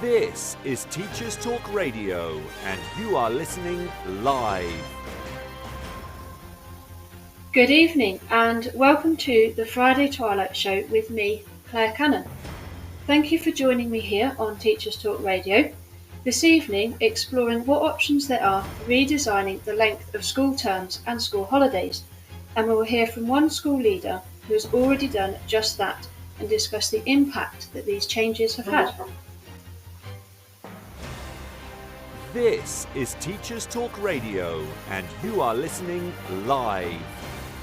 This is Teachers Talk Radio, and you are listening live. Good evening, and welcome to the Friday Twilight Show with me, Claire Cannon. Thank you for joining me here on Teachers Talk Radio. This evening, exploring what options there are for redesigning the length of school terms and school holidays. And we will hear from one school leader who has already done just that and discuss the impact that these changes have had. This is Teachers Talk Radio, and you are listening live.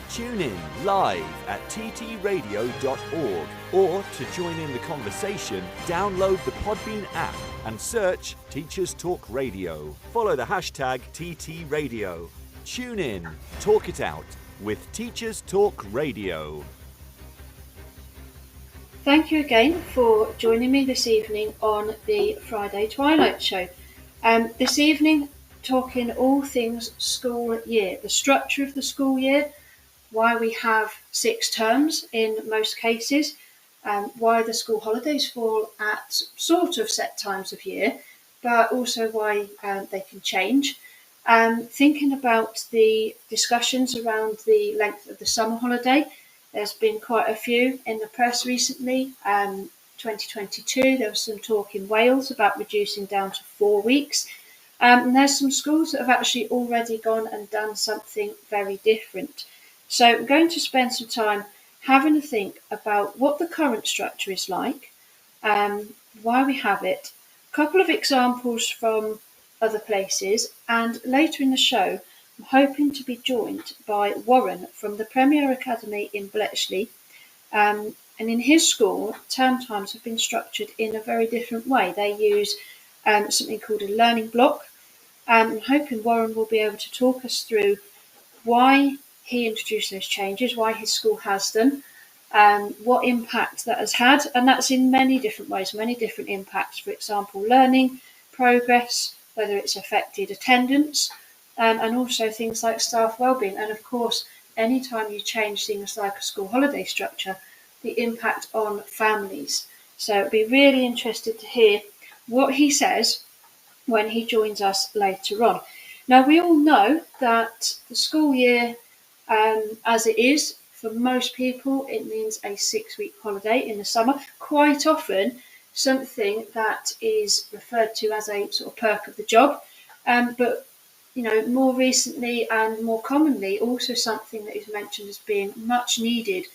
Tune in live at ttradio.org, or to join in the conversation, download the Podbean app and search Teachers Talk Radio. Follow the hashtag TTRadio. Tune in, talk it out with Teachers Talk Radio. Thank you again for joining me this evening on the Friday Twilight Show. This evening, talking all things school year, the structure of the school year, why we have 6 terms in most cases, why the school holidays fall at sort of set times of year, but also why they can change. Thinking about the discussions around the length of the summer holiday, there's been quite a few in the press recently. 2022, there was some talk in Wales about reducing down to 4 weeks. And there's some schools that have actually already gone and done something very different. So I'm going to spend some time having a think about what the current structure is like, why we have it, a couple of examples from other places, and later in the show, I'm hoping to be joined by Warren from the Premier Academy in Bletchley. And in his school, term times have been structured in a very different way. They use something called a learning block. I'm hoping Warren will be able to talk us through why he introduced those changes, why his school has them, what impact that has had. And that's in many different ways, many different impacts. For example, learning, progress, whether it's affected attendance, and also things like staff wellbeing. And of course, anytime you change things like a school holiday structure, the impact on families. So I'd be really interested to hear what he says when he joins us later on. Now, we all know that the school year, as it is for most people, it means a 6-week holiday in the summer. Quite often, something that is referred to as a sort of perk of the job, but more recently and more commonly, also something that is mentioned as being much needed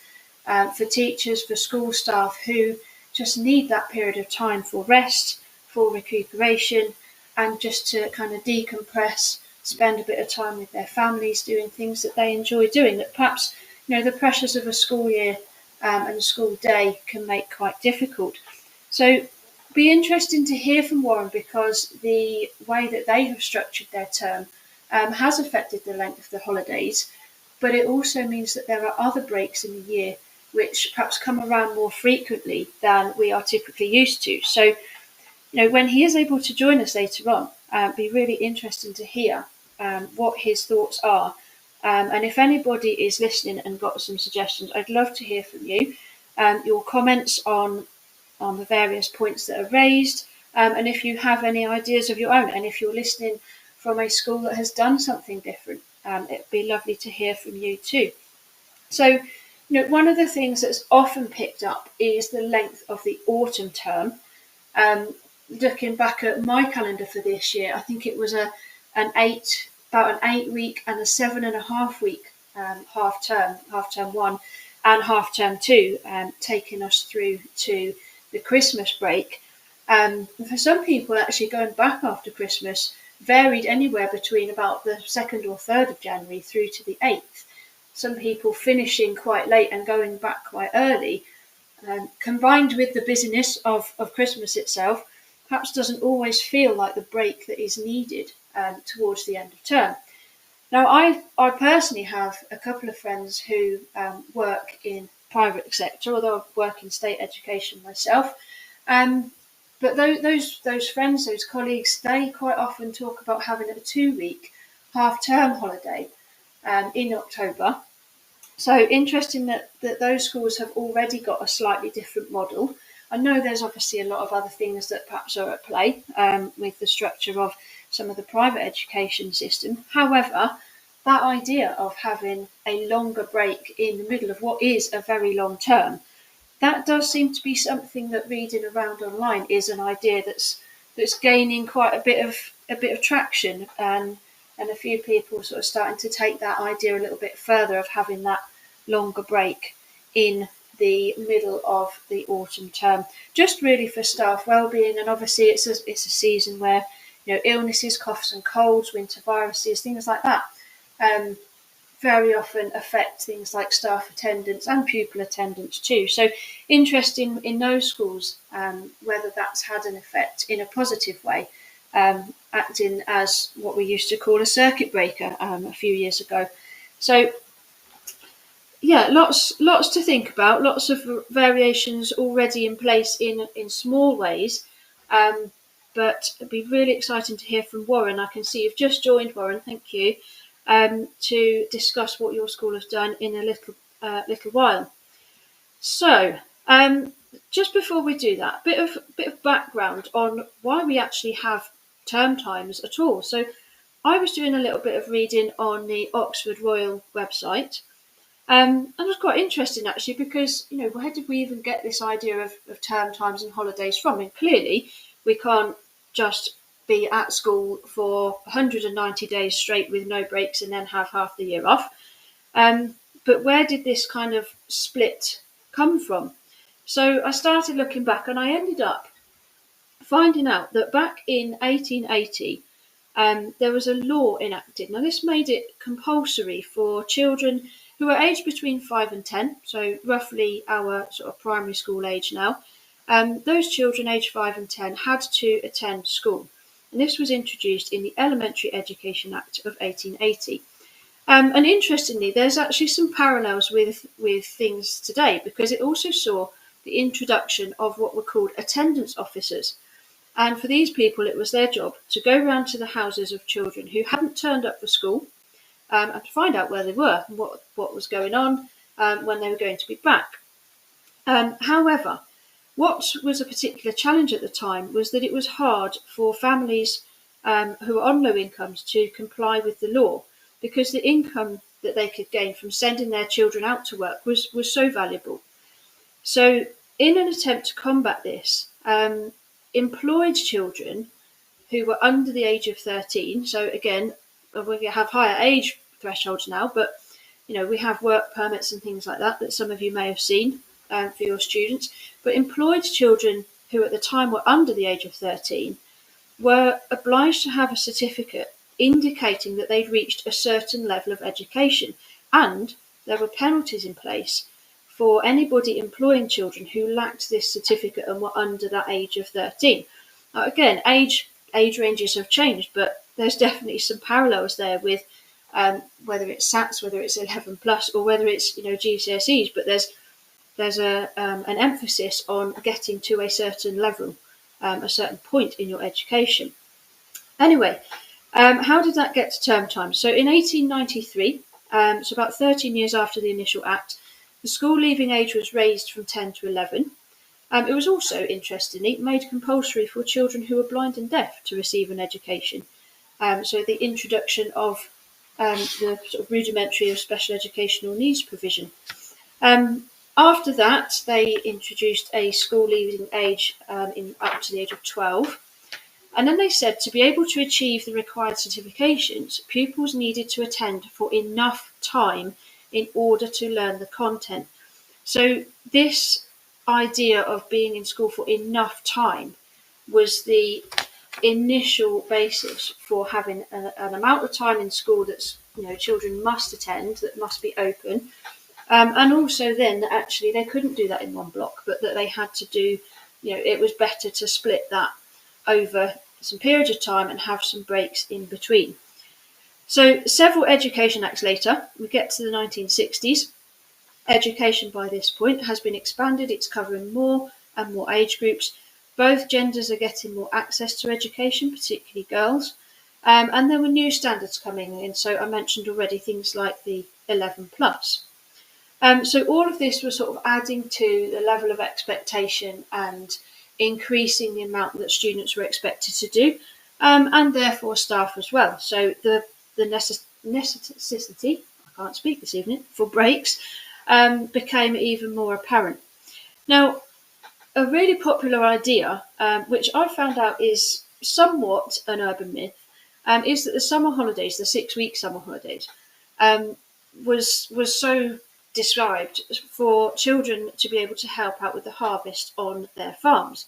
for teachers, for school staff who just need that period of time for rest, for recuperation, and just to kind of decompress, spend a bit of time with their families doing things that they enjoy doing, that perhaps the pressures of a school year and a school day can make quite difficult. So be interesting to hear from Warren, because the way that they have structured their term has affected the length of the holidays, but it also means that there are other breaks in the year which perhaps come around more frequently than we are typically used to. So, when he is able to join us later on, it'd be really interesting to hear what his thoughts are. And if anybody is listening and got some suggestions, I'd love to hear from you. Your comments on the various points that are raised, and if you have any ideas of your own, and if you're listening from a school that has done something different, it'd be lovely to hear from you too. So, one of the things that's often picked up is the length of the autumn term. Looking back at my calendar for this year, I think it was about an 8-week and a 7.5 week half term 1 and half term 2, taking us through to the Christmas break. For some people, actually going back after Christmas varied anywhere between about the 2nd or 3rd of January through to the 8th. Some people finishing quite late and going back quite early, combined with the busyness of Christmas itself, perhaps doesn't always feel like the break that is needed towards the end of term. Now, I personally have a couple of friends who work in private sector, although I work in state education myself. But those friends, those colleagues, they quite often talk about having a 2-week half-term holiday in October. So interesting that those schools have already got a slightly different model. I know there's obviously a lot of other things that perhaps are at play with the structure of some of the private education system. However, that idea of having a longer break in the middle of what is a very long term, that does seem to be something that reading around online is an idea that's gaining quite a bit of traction, and a few people sort of starting to take that idea a little bit further of having that longer break in the middle of the autumn term, just really for staff well-being. And obviously it's a season where illnesses, coughs and colds, winter viruses, things like that um, very often affect things like staff attendance and pupil attendance too. So interesting in those schools whether that's had an effect in a positive way, acting as what we used to call a circuit breaker a few years ago. So yeah, lots to think about, lots of variations already in place in small ways. But it'd be really exciting to hear from Warren. I can see you've just joined, Warren. Thank you. To discuss what your school has done in a little while. So, just before we do that, bit of background on why we actually have term times at all. So, I was doing a little bit of reading on the Oxford Royal website. And it was quite interesting actually, because where did we even get this idea of term times and holidays from? I mean, clearly we can't just be at school for 190 days straight with no breaks and then have half the year off. But where did this kind of split come from? So I started looking back, and I ended up finding out that back in 1880, there was a law enacted. Now, this made it compulsory for children who were aged between 5 and 10, so roughly our sort of primary school age now. Those children aged 5 and 10 had to attend school. And this was introduced in the Elementary Education Act of 1880. And interestingly, there's actually some parallels with things today, because it also saw the introduction of what were called attendance officers. And for these people, it was their job to go round to the houses of children who hadn't turned up for school, and to find out where they were and what was going on, when they were going to be back. However, what was a particular challenge at the time was that it was hard for families who were on low incomes to comply with the law, because the income that they could gain from sending their children out to work was so valuable. So, in an attempt to combat this, employed children who were under the age of 13, so again, we have higher age thresholds now, but we have work permits and things like that some of you may have seen for your students. But employed children who at the time were under the age of 13 were obliged to have a certificate indicating that they'd reached a certain level of education, and there were penalties in place for anybody employing children who lacked this certificate and were under that age of 13. Now, again, age ranges have changed, but there's definitely some parallels there with whether it's SATs, whether it's 11 plus, or whether it's GCSEs. But there's an emphasis on getting to a certain level, a certain point in your education. Anyway, how did that get to term time? So in 1893, so about 13 years after the initial act, the school leaving age was raised from 10 to 11. It was also, interestingly, made compulsory for children who were blind and deaf to receive an education. So the introduction of the sort of rudimentary of special educational needs provision. After that, they introduced a school leaving age up to the age of 12. And then they said to be able to achieve the required certifications, pupils needed to attend for enough time in order to learn the content. So this idea of being in school for enough time was the initial basis for having an amount of time in school that's children must attend, that must be open, and also then that actually they couldn't do that in one block, but that they had to do, it was better to split that over some periods of time and have some breaks in between. So several education acts later, we get to the 1960s. Education by this point has been expanded. It's covering more and more age groups. Both genders are getting more access to education, particularly girls. And there were new standards coming in. So I mentioned already things like the 11 plus. So all of this was sort of adding to the level of expectation and increasing the amount that students were expected to do, and therefore staff as well. So the necessity, I can't speak this evening, for breaks became even more apparent. Now, a really popular idea, which I found out is somewhat an urban myth, is that the summer holidays, the 6-week summer holidays, um, was so described for children to be able to help out with the harvest on their farms.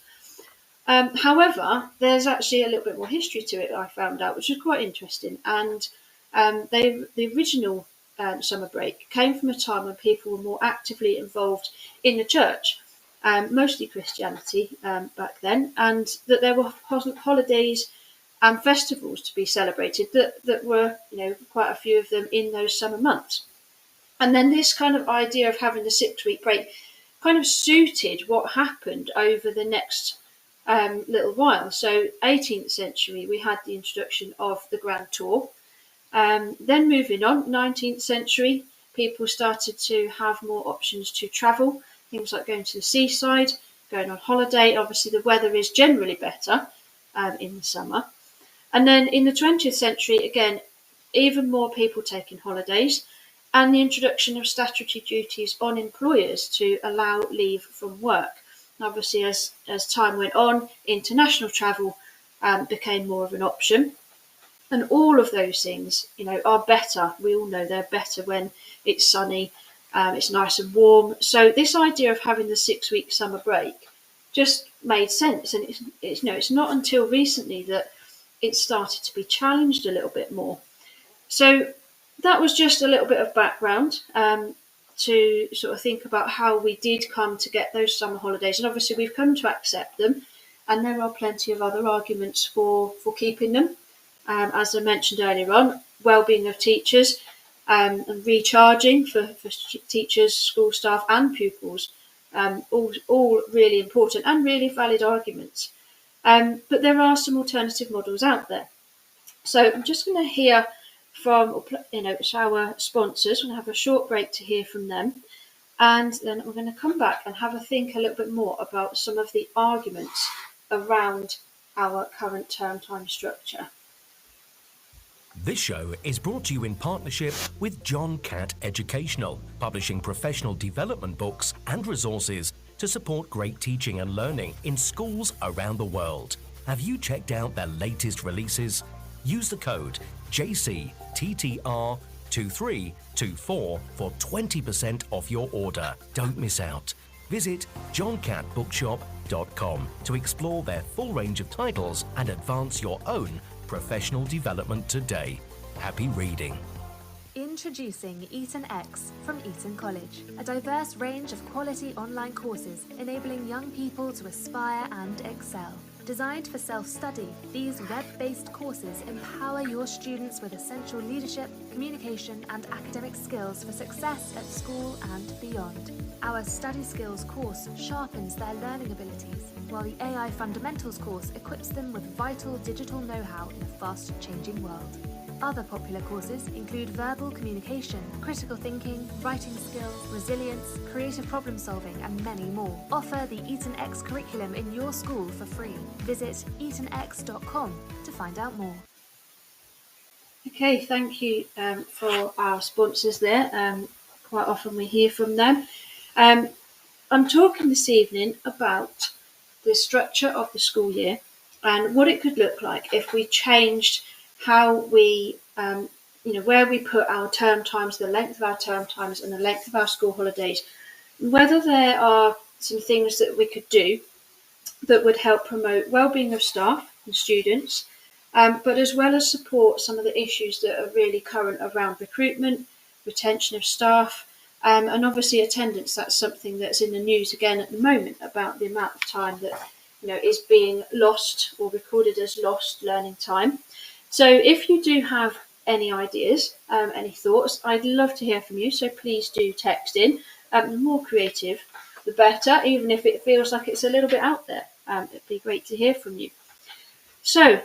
However, there's actually a little bit more history to it, I found out, which is quite interesting. And the original summer break came from a time when people were more actively involved in the church, mostly Christianity back then, and that there were holidays and festivals to be celebrated that were, quite a few of them in those summer months. And then this kind of idea of having the 6-week break kind of suited what happened over the next little while. So 18th century, we had the introduction of the Grand Tour. Then moving on, 19th century, people started to have more options to travel, things like going to the seaside, going on holiday. Obviously, the weather is generally better in the summer. And then in the 20th century, again, even more people taking holidays, and the introduction of statutory duties on employers to allow leave from work. Obviously, as time went on, international travel became more of an option. And all of those things, are better. We all know they're better when it's sunny, it's nice and warm. So this idea of having the 6-week summer break just made sense. And it's not until recently that it started to be challenged a little bit more. So that was just a little bit of background to sort of think about how we did come to get those summer holidays. And obviously we've come to accept them, and there are plenty of other arguments for keeping them. As I mentioned earlier on, well-being of teachers and recharging for teachers, school staff and pupils, all really important and really valid arguments. But there are some alternative models out there. So I'm just going to hear from our sponsors. We're going to have a short break to hear from them, and then we're going to come back and have a think a little bit more about some of the arguments around our current term time structure. This show is brought to you in partnership with John Catt Educational, publishing professional development books and resources to support great teaching and learning in schools around the world. Have you checked out their latest releases? Use the code JCTTR2324 for 20% off your order. Don't miss out. Visit johncattbookshop.com to explore their full range of titles and advance your own professional development today. Happy reading. Introducing Eton X from Eton College, a diverse range of quality online courses enabling young people to aspire and excel. Designed for self-study, these web-based courses empower your students with essential leadership, communication and academic skills for success at school and beyond. Our Study Skills course sharpens their learning abilities, while the AI Fundamentals course equips them with vital digital know-how in a fast-changing world. Other popular courses include verbal communication, critical thinking, writing skills, resilience, creative problem solving, and many more. Offer the Eton X curriculum in your school for free. Visit etonx.com to find out more. Okay, thank you for our sponsors there. Quite often we hear from them. I'm talking this evening about the structure of the school year and what it could look like if we changed how we, where we put our term times, the length of our term times and the length of our school holidays, whether there are some things that we could do that would help promote well-being of staff and students, but as well as support some of the issues that are really current around recruitment, retention of staff, and obviously attendance. That's something that's in the news again at the moment about the amount of time that is being lost or recorded as lost learning time. So if you do have any ideas, any thoughts, I'd love to hear from you. So please do text in. The more creative, the better, even if it feels like it's a little bit out there. It'd be great to hear from you. So,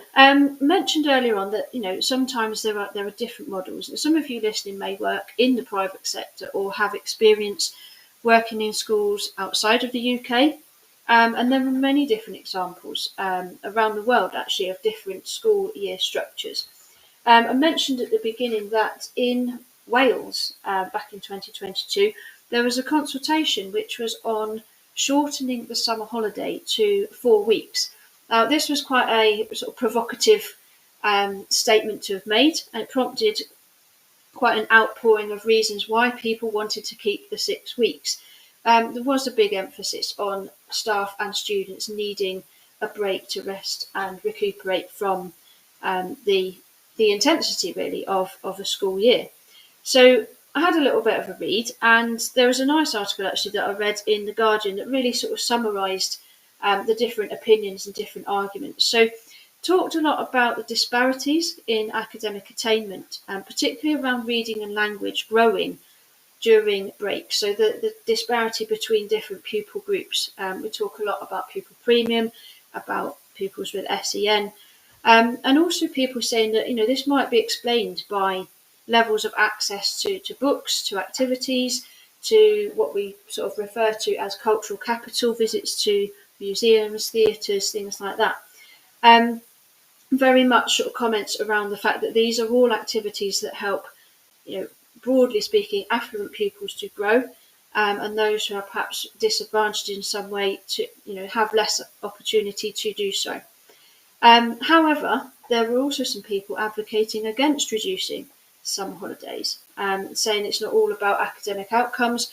mentioned earlier on that sometimes there are different models. Some of you listening may work in the private sector or have experience working in schools outside of the UK, and there are many different examples around the world actually of different school year structures. I mentioned at the beginning that in Wales back in 2022 there was a consultation which was on shortening the summer holiday to 4 weeks. Now, this was quite a sort of provocative statement to have made, and it prompted quite an outpouring of reasons why people wanted to keep the 6 weeks. There was a big emphasis on staff and students needing a break to rest and recuperate from the intensity, really, of a school year. So I had a little bit of a read, and there was a nice article actually that I read in The Guardian that really sort of summarised the different opinions and different arguments. So talked a lot about the disparities in academic attainment, particularly around reading and language growing during breaks. So the disparity between different pupil groups. We talk a lot about pupil premium, about pupils with SEN, and also people saying that this might be explained by levels of access to books, to activities, to what we sort of refer to as cultural capital, visits to museums, theatres, things like that. Very much sort of comments around the fact that these are all activities that help, broadly speaking, affluent pupils to grow, and those who are perhaps disadvantaged in some way to, have less opportunity to do so. However, there were also some people advocating against reducing summer holidays, saying it's not all about academic outcomes,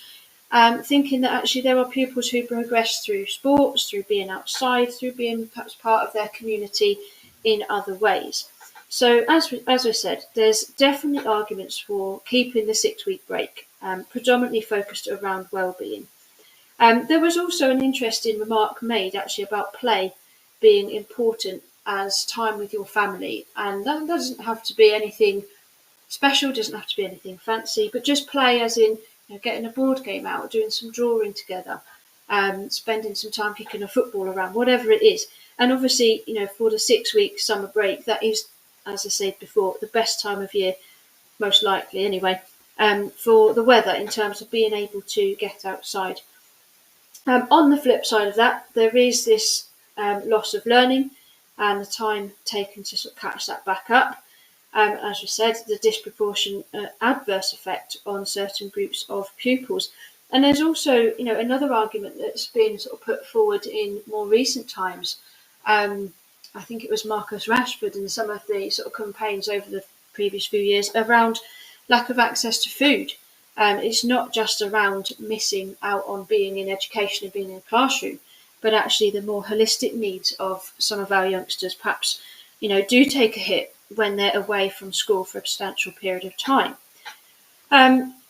thinking that actually there are pupils who progress through sports, through being outside, through being perhaps part of their community in other ways. So as I said, there's definitely arguments for keeping the 6 week break, predominantly focused around well-being. There was also an interesting remark made actually about play being important as time with your family, and that doesn't have to be anything special, doesn't have to be anything fancy, but just play as in getting a board game out, doing some drawing together, spending some time kicking a football around, whatever it is. And obviously, for the 6 week summer break, that is, as I said before, the best time of year, most likely anyway, for the weather in terms of being able to get outside. On the flip side of that, there is this loss of learning and the time taken to sort of catch that back up. As we said, the disproportionate adverse effect on certain groups of pupils. And there's also, another argument that's been sort of put forward in more recent times. I think it was Marcus Rashford and some of the sort of campaigns over the previous few years around lack of access to food. It's not just around missing out on being in education and being in a classroom, but actually the more holistic needs of some of our youngsters perhaps, do take a hit when they're away from school for a substantial period of time.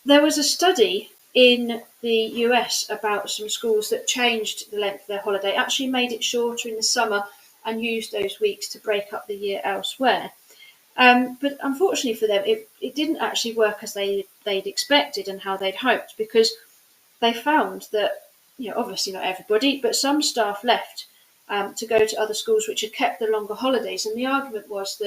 There was a study in the US about some schools that changed the length of their holiday, actually made it shorter in the summer and used those weeks to break up the year elsewhere. But unfortunately for them, it didn't actually work as they'd expected and how they'd hoped, because they found that, obviously not everybody, but some staff left to go to other schools which had kept the longer holidays. And the argument was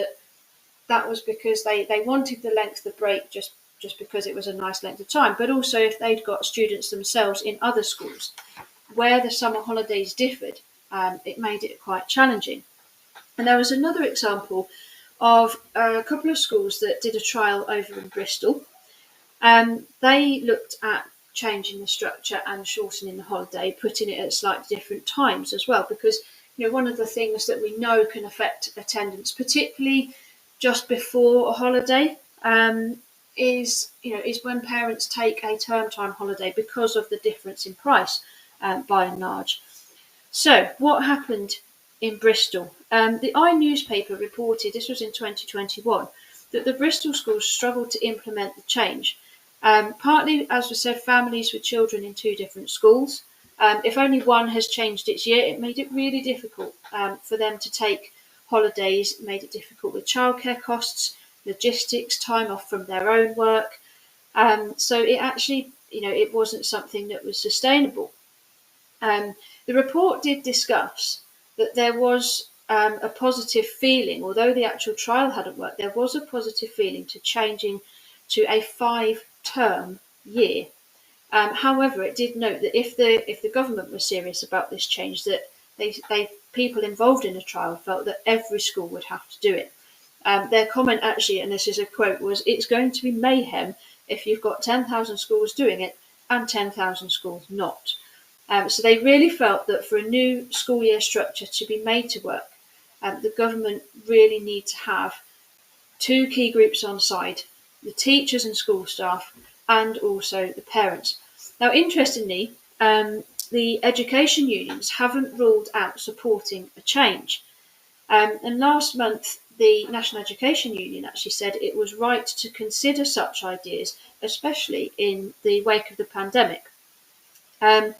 that was because they wanted the length of the break just because it was a nice length of time, but also if they'd got students themselves in other schools where the summer holidays differed, it made it quite challenging. And there was another example of a couple of schools that did a trial over in Bristol. They looked at changing the structure and shortening the holiday, putting it at slightly different times as well, because one of the things that we know can affect attendance, particularly just before a holiday, is when parents take a term time holiday because of the difference in price, by and large. So what happened in Bristol? The newspaper reported, this was in 2021, that the Bristol schools struggled to implement the change. Partly, as we said, families with children in two different schools. If only one has changed its year, it made it really difficult for them to take holidays, made it difficult with childcare costs, logistics, time off from their own work. So it actually, it wasn't something that was sustainable. The report did discuss that there was a positive feeling, although the actual trial hadn't worked, there was a positive feeling to changing to a 5-term year. However, it did note that if the government was serious about this change, that they people involved in the trial felt that every school would have to do it. Their comment actually, and this is a quote, was, "It's going to be mayhem if you've got 10,000 schools doing it and 10,000 schools not." So they really felt that for a new school year structure to be made to work, the government really need to have two key groups on side: the teachers and school staff, and also the parents. Now, interestingly, the education unions haven't ruled out supporting a change. And last month, the National Education Union actually said it was right to consider such ideas, especially in the wake of the pandemic. And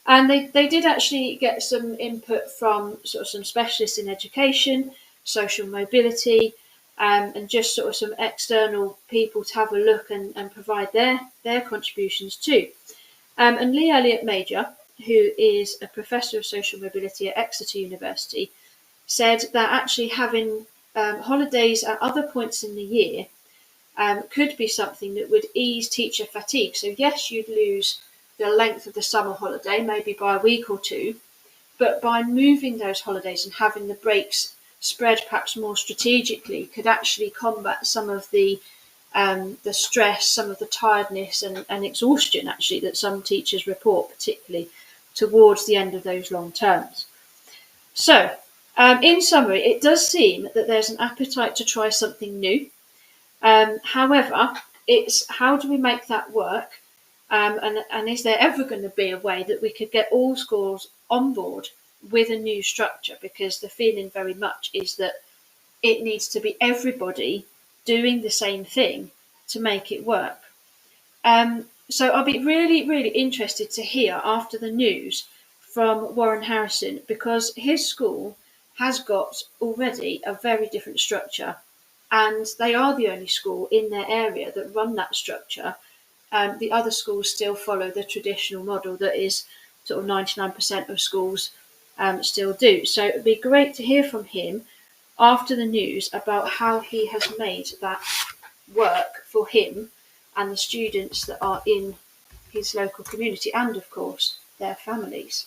they did actually get some input from sort of some specialists in education, social mobility, and just sort of some external people to have a look and provide their contributions too. And Lee Elliott Major, who is a professor of social mobility at Exeter University, said that actually having holidays at other points in the year could be something that would ease teacher fatigue. So yes, you'd lose the length of the summer holiday, maybe by a week or two, but by moving those holidays and having the breaks spread perhaps more strategically could actually combat some of the stress, some of the tiredness and exhaustion actually that some teachers report, particularly towards the end of those long terms. So, in summary, it does seem that there's an appetite to try something new. However, it's how do we make that work? And is there ever going to be a way that we could get all schools on board with a new structure? Because the feeling very much is that it needs to be everybody doing the same thing to make it work. So I'll be really, really interested to hear after the news from Warren Harrison, because his school has got already a very different structure, and they are the only school in their area that run that structure. The other schools still follow the traditional model that is sort of 99% of schools still do. So it'd be great to hear from him after the news about how he has made that work for him and the students that are in his local community, and of course their families.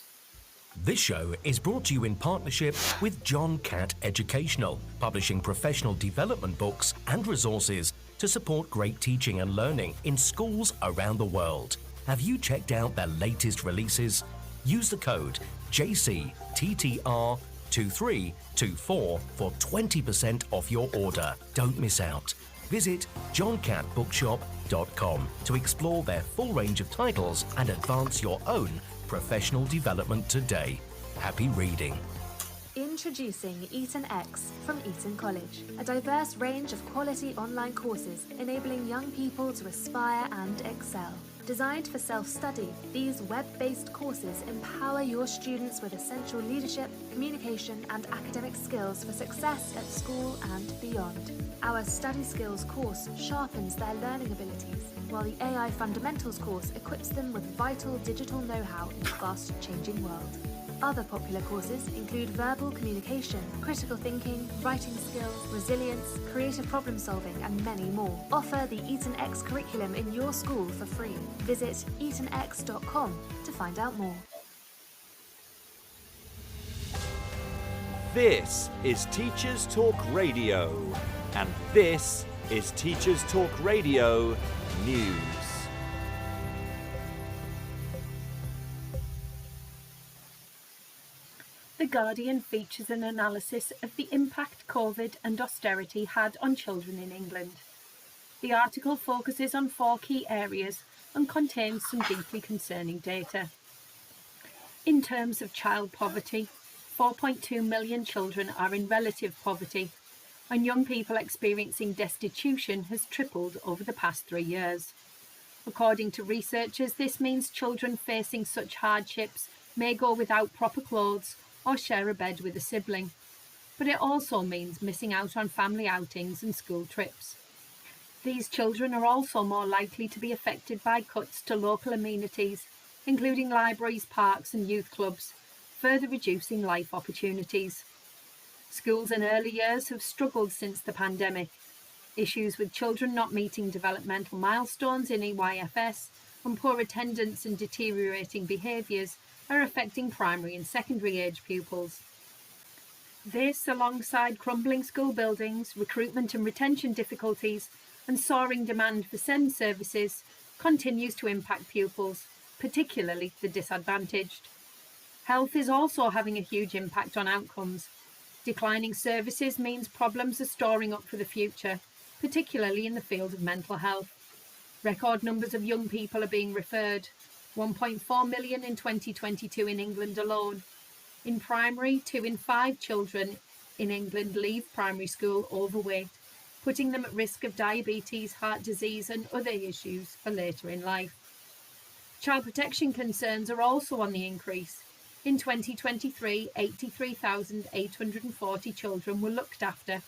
This show is brought to you in partnership with John Catt Educational, publishing professional development books and resources to support great teaching and learning in schools around the world. Have you checked out their latest releases? Use the code JCTTR2324 for 20% off your order. Don't miss out. Visit johncattbookshop.com to explore their full range of titles and advance your own professional development today. Happy reading. Introducing Eton X from Eton College, a diverse range of quality online courses enabling young people to aspire and excel. Designed for self-study, these web-based courses empower your students with essential leadership, communication and academic skills for success at school and beyond. Our Study Skills course sharpens their learning abilities, while the AI Fundamentals course equips them with vital digital know-how in a fast-changing world. Other popular courses include verbal communication, critical thinking, writing skills, resilience, creative problem solving, and many more. Offer the Eton X curriculum in your school for free. Visit etonx.com to find out more. This is Teachers Talk Radio, and this is Teachers Talk Radio News. The Guardian features an analysis of the impact COVID and austerity had on children in England. The article focuses on 4 key areas and contains some deeply concerning data. In terms of child poverty, 4.2 million children are in relative poverty, and young people experiencing destitution has tripled over the past 3 years. According to researchers, this means children facing such hardships may go without proper clothes or share a bed with a sibling, but it also means missing out on family outings and school trips. These children are also more likely to be affected by cuts to local amenities, including libraries, parks and youth clubs, further reducing life opportunities. Schools in early years have struggled since the pandemic. Issues with children not meeting developmental milestones in EYFS and poor attendance and deteriorating behaviours are affecting primary and secondary age pupils. This, alongside crumbling school buildings, recruitment and retention difficulties, and soaring demand for SEND services, continues to impact pupils, particularly the disadvantaged. Health is also having a huge impact on outcomes. Declining services means problems are storing up for the future, particularly in the field of mental health. Record numbers of young people are being referred, 1.4 million in 2022 in England alone. In primary, 2 in 5 children in England leave primary school overweight, putting them at risk of diabetes, heart disease and other issues for later in life. Child protection concerns are also on the increase. In 2023, 83,840 children were looked after,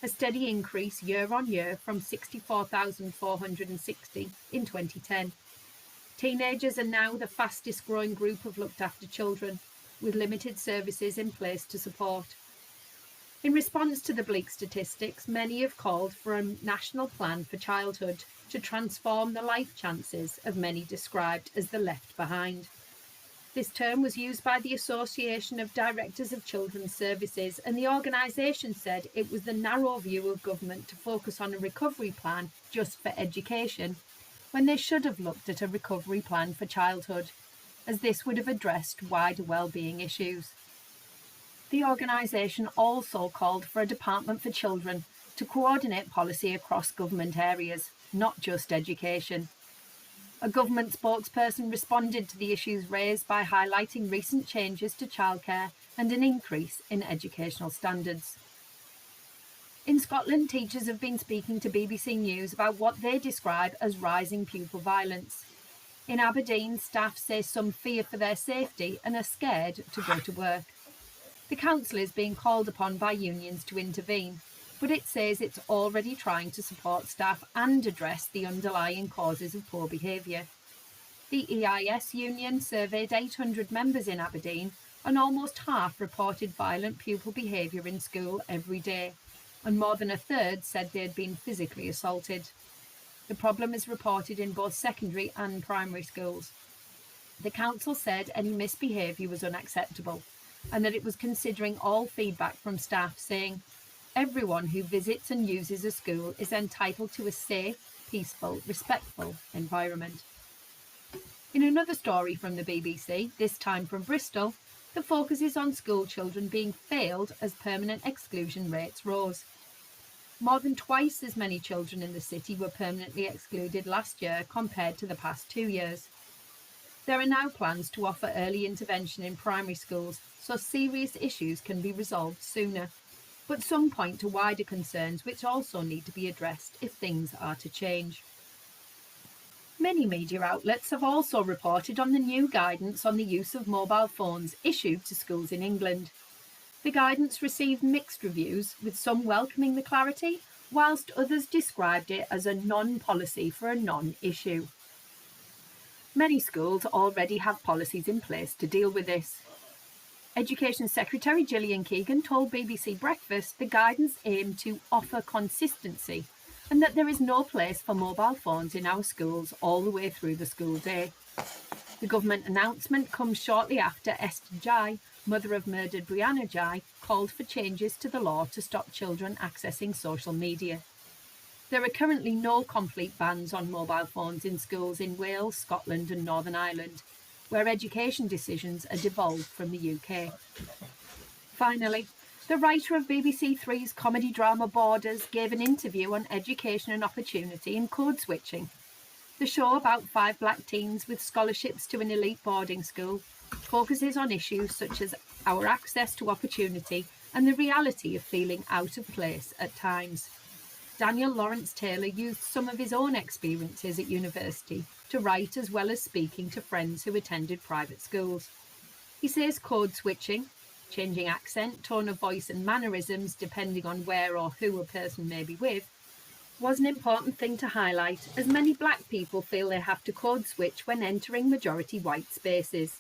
a steady increase year on year from 64,460 in 2010. Teenagers are now the fastest growing group of looked after children, with limited services in place to support. In response to the bleak statistics, many have called for a national plan for childhood to transform the life chances of many described as the left behind. This term was used by the Association of Directors of Children's Services, and the organisation said it was the narrow view of government to focus on a recovery plan just for education, when they should have looked at a recovery plan for childhood, as this would have addressed wider well-being issues. The organisation also called for a Department for Children to coordinate policy across government areas, not just education. A government spokesperson responded to the issues raised by highlighting recent changes to childcare and an increase in educational standards. In Scotland, teachers have been speaking to BBC News about what they describe as rising pupil violence. In Aberdeen, staff say some fear for their safety and are scared to go to work. The council is being called upon by unions to intervene, but it says it's already trying to support staff and address the underlying causes of poor behaviour. The EIS union surveyed 800 members in Aberdeen, and almost half reported violent pupil behaviour in school every day, and more than a third said they had been physically assaulted. The problem is reported in both secondary and primary schools. The council said any misbehaviour was unacceptable, and that it was considering all feedback from staff, saying, "Everyone who visits and uses a school is entitled to a safe, peaceful, respectful environment." In another story from the BBC, this time from Bristol, the focus is on school children being failed as permanent exclusion rates rose. More than twice as many children in the city were permanently excluded last year compared to the past 2 years. There are now plans to offer early intervention in primary schools so serious issues can be resolved sooner. But some point to wider concerns which also need to be addressed if things are to change. Many media outlets have also reported on the new guidance on the use of mobile phones issued to schools in England. The guidance received mixed reviews, with some welcoming the clarity, whilst others described it as a non-policy for a non-issue. Many schools already have policies in place to deal with this. Education Secretary Gillian Keegan told BBC Breakfast the guidance aimed to offer consistency and that there is no place for mobile phones in our schools all the way through the school day. The government announcement comes shortly after Esther Jai, mother of murdered Brianna Jai, called for changes to the law to stop children accessing social media. There are currently no complete bans on mobile phones in schools in Wales, Scotland and Northern Ireland, where education decisions are devolved from the UK. Finally, the writer of BBC Three's comedy drama Borders gave an interview on education and opportunity in Code Switching. The show, about 5 black teens with scholarships to an elite boarding school, focuses on issues such as our access to opportunity and the reality of feeling out of place at times. Daniel Lawrence Taylor used some of his own experiences at university to write as well as speaking to friends who attended private schools. He says code switching, changing accent, tone of voice and mannerisms depending on where or who a person may be with, was an important thing to highlight, as many black people feel they have to code switch when entering majority white spaces.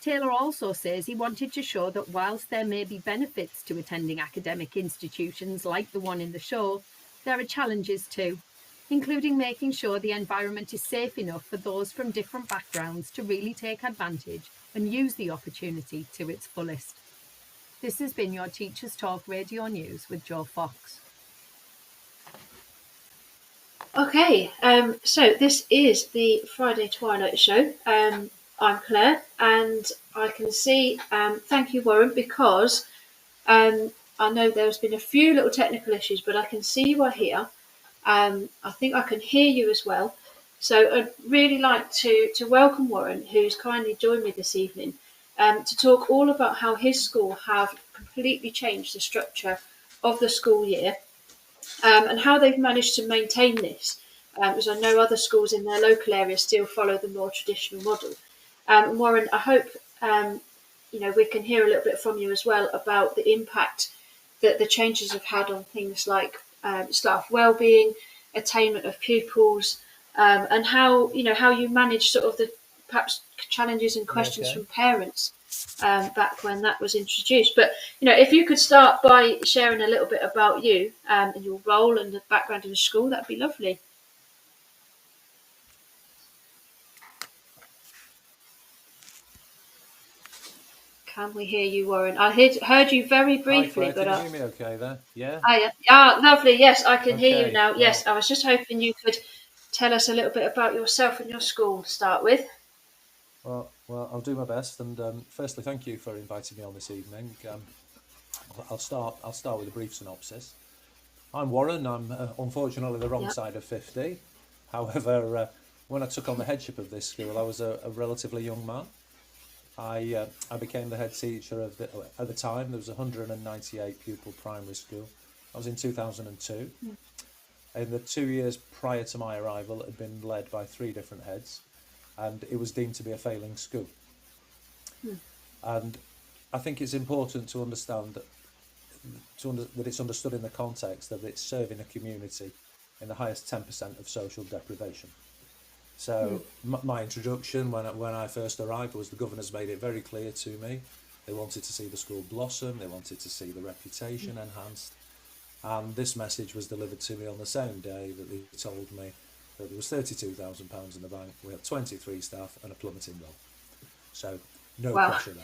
Taylor also says he wanted to show that whilst there may be benefits to attending academic institutions like the one in the show, there are challenges too, including making sure the environment is safe enough for those from different backgrounds to really take advantage and use the opportunity to its fullest. This has been your Teachers Talk Radio News with Joe Fox. Okay, so this is the Friday Twilight Show. I'm Claire, and I can see, thank you, Warren, because I know there's been a few little technical issues, but I can see you are here. I think I can hear you as well. So I'd really like to welcome Warren, who's kindly joined me this evening, to talk all about how his school have completely changed the structure of the school year, and how they've managed to maintain this, because I know other schools in their local area still follow the more traditional model. Warren, I hope we can hear a little bit from you as well about the impact that the changes have had on things like staff well-being, attainment of pupils, and how you manage sort of the perhaps challenges and questions from parents back when that was introduced. But if you could start by sharing a little bit about you and your role and the background in the school, that'd be lovely. Can we hear you, Warren? I heard you very briefly. Hi, Claire, can you hear me okay there? Yeah? Lovely. Yes, I can hear you now. Well, yes, I was just hoping you could tell us a little bit about yourself and your school to start with. Well, I'll do my best. And firstly, thank you for inviting me on this evening. I'll start with a brief synopsis. I'm Warren. I'm unfortunately the wrong side of 50. However, when I took on the headship of this school, I was a relatively young man. I became the head teacher at the time. There was 198 pupil primary school. I was in 2002. In the 2 years prior to my arrival, it had been led by 3 different heads, and it was deemed to be a failing school. And I think it's important to understand that it's understood in the context that it's serving a community in the highest 10% of social deprivation. So my introduction when I first arrived was the governors made it very clear to me. They wanted to see the school blossom, they wanted to see the reputation enhanced, and this message was delivered to me on the same day that they told me that there was £32,000 in the bank, we had 23 staff and a plummeting roll. So no pressure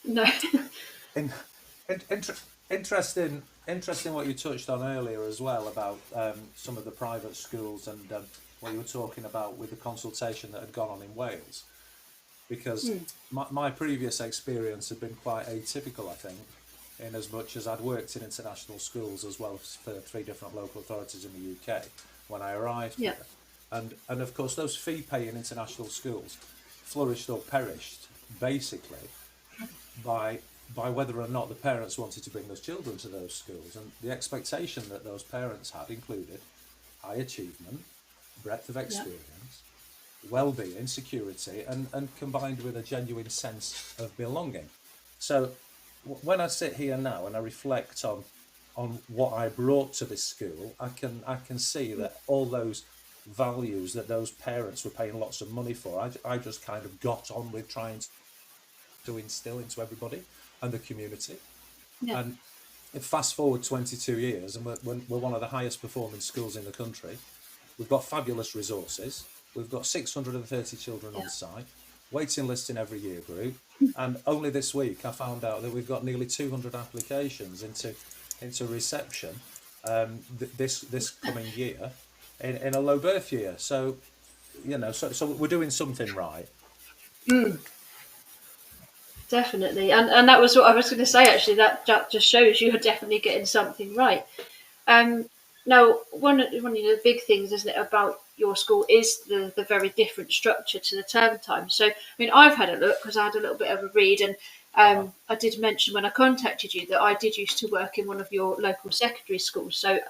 there. No. Interesting what you touched on earlier as well about some of the private schools and what you were talking about with the consultation that had gone on in Wales, because my previous experience had been quite atypical, I think, in as much as I'd worked in international schools as well as for 3 different local authorities in the UK when I arrived here. And of course those fee-paying international schools flourished or perished basically by whether or not the parents wanted to bring those children to those schools, and the expectation that those parents had included high achievement, breadth of experience, well-being, security, and combined with a genuine sense of belonging. So when I sit here now and I reflect on what I brought to this school, I can see that all those values that those parents were paying lots of money for, I just kind of got on with trying to instill into everybody and the community. And fast forward 22 years and we're one of the highest performing schools in the country. We've got fabulous resources. We've got 630 children on site, waiting lists in every year group. And only this week I found out that we've got nearly 200 applications into reception this coming year in a low birth year. So, so we're doing something right. Definitely. And that was what I was going to say, actually. That just shows you're definitely getting something right. Now, one of the big things, isn't it, about your school is the very different structure to the term time. So, I mean, I've had a look because I had a little bit of a read, and I did mention when I contacted you that I did used to work in one of your local secondary schools. So,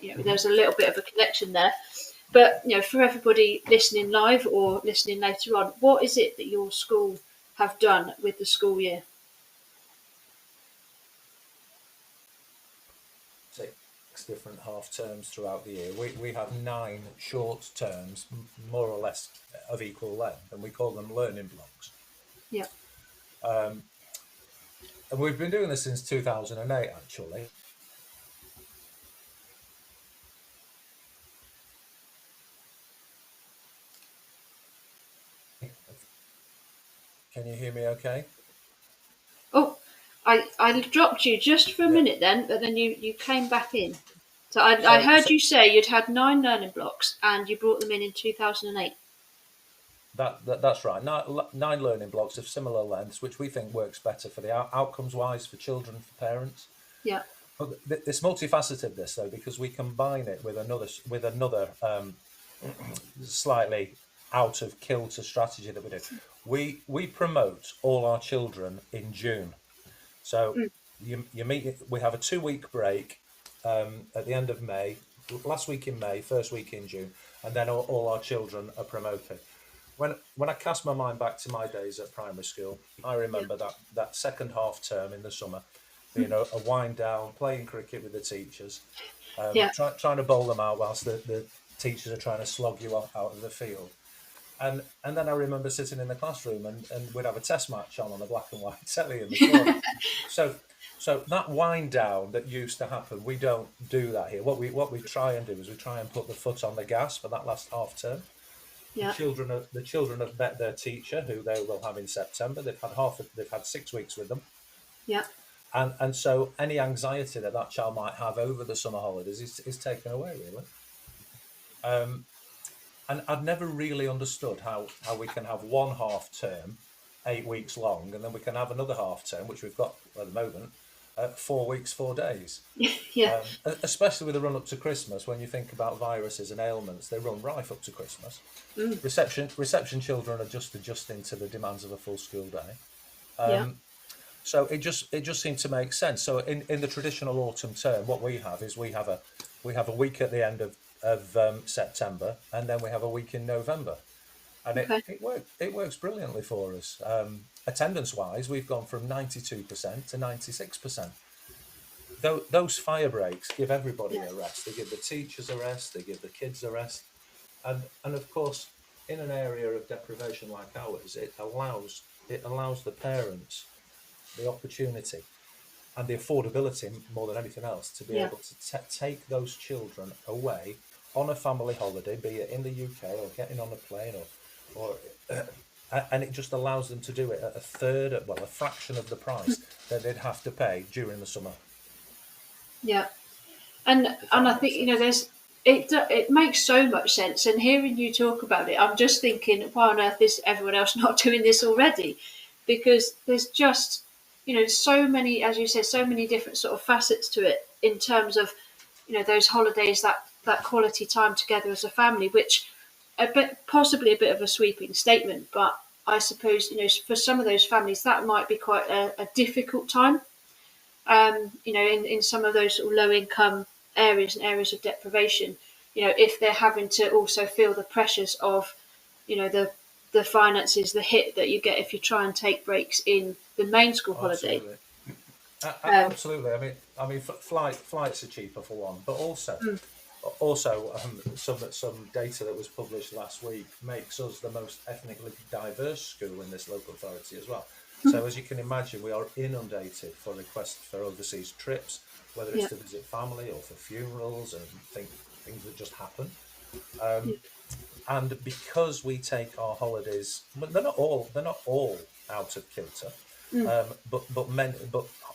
there's a little bit of a connection there. But, for everybody listening live or listening later on, what is it that your school have done with the school year? 6 different half terms throughout the year. We have 9 short terms, more or less of equal length, and we call them learning blocks. Yeah. And we've been doing this since 2008, actually. Can you hear me okay? Oh, I dropped you just for a minute then, but then you came back in. So I heard you say you'd had 9 learning blocks and you brought them in 2008. That's right. Nine learning blocks of similar lengths, which we think works better for the outcomes wise for children, for parents. Yeah. But it's multifaceted, this though, because we combine it with another slightly out of kilter strategy that we do. We promote all our children in June. So you meet. We have a 2-week break at the end of May, last week in May, first week in June, and then all our children are promoted. When I cast my mind back to my days at primary school, I remember that second half term in the summer being a wind down, playing cricket with the teachers, trying to bowl them out whilst the teachers are trying to slog you out of the field. And then I remember sitting in the classroom and we'd have a test match on a black and white telly in the corner. So that wind down that used to happen, we don't do that here. What we try and do is we try and put the foot on the gas for that last half term. Yeah. The children have met their teacher, who they will have in September. They've had 6 weeks with them. Yeah. And so any anxiety that child might have over the summer holidays is taken away, really. And I've never really understood how we can have one half term 8 weeks long, and then we can have another half term, which we've got at the moment, 4 weeks, 4 days. Yeah. Especially with the run up to Christmas, when you think about viruses and ailments, they run rife up to Christmas. Reception children are just adjusting to the demands of a full school day. So it just seemed to make sense. So in the traditional autumn term, what we have is we have a week at the end of September, and then we have a week in November, and it works brilliantly for us. Attendance wise, we've gone from 92% to 96%. Those fire breaks give everybody a rest. They give the teachers a rest. They give the kids a rest, and of course, in an area of deprivation like ours, it allows the parents the opportunity and the affordability, more than anything else, to be able to take those children away on a family holiday, be it in the UK or getting on a plane, or and it just allows them to do it at a fraction of the price that they'd have to pay during the summer. Yeah, and I think it makes so much sense. And hearing you talk about it, I'm just thinking, why on earth is everyone else not doing this already? Because there's just so many, as you said, so many different sort of facets to it in terms of those holidays, that quality time together as a family, which possibly a bit of a sweeping statement, but I suppose for some of those families that might be quite a difficult time. In some of those sort of low income areas and areas of deprivation, if they're having to also feel the pressures of the finances, the hit that you get if you try and take breaks in the main school holiday. Absolutely. I mean, flights are cheaper for one, but also some data that was published last week makes us the most ethnically diverse school in this local authority as well. So as you can imagine, we are inundated for requests for overseas trips, whether it's to visit family or for funerals and things that just happen. And because we take our holidays, they're not all out of kilter, but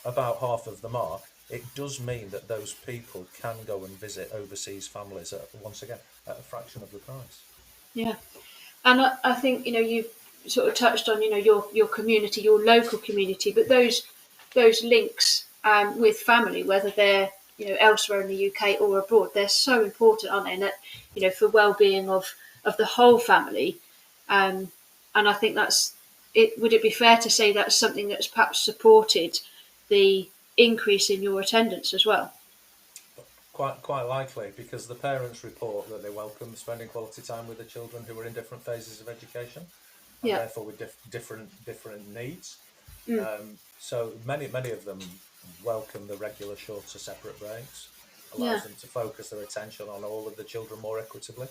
about half of them are. It does mean that those people can go and visit overseas families once again at a fraction of the price. Yeah, and I think you've sort of touched on your community, your local community, but those links with family, whether they're elsewhere in the UK or abroad, they're so important, aren't they? And that for well-being of the whole family, and I think that's it. Would it be fair to say that's something that's perhaps supported the increase in your attendance as well? Quite likely, because the parents report that they welcome spending quality time with the children who are in different phases of education, and therefore with different needs. So many of them welcome the regular shorter separate breaks, allows them to focus their attention on all of the children more equitably.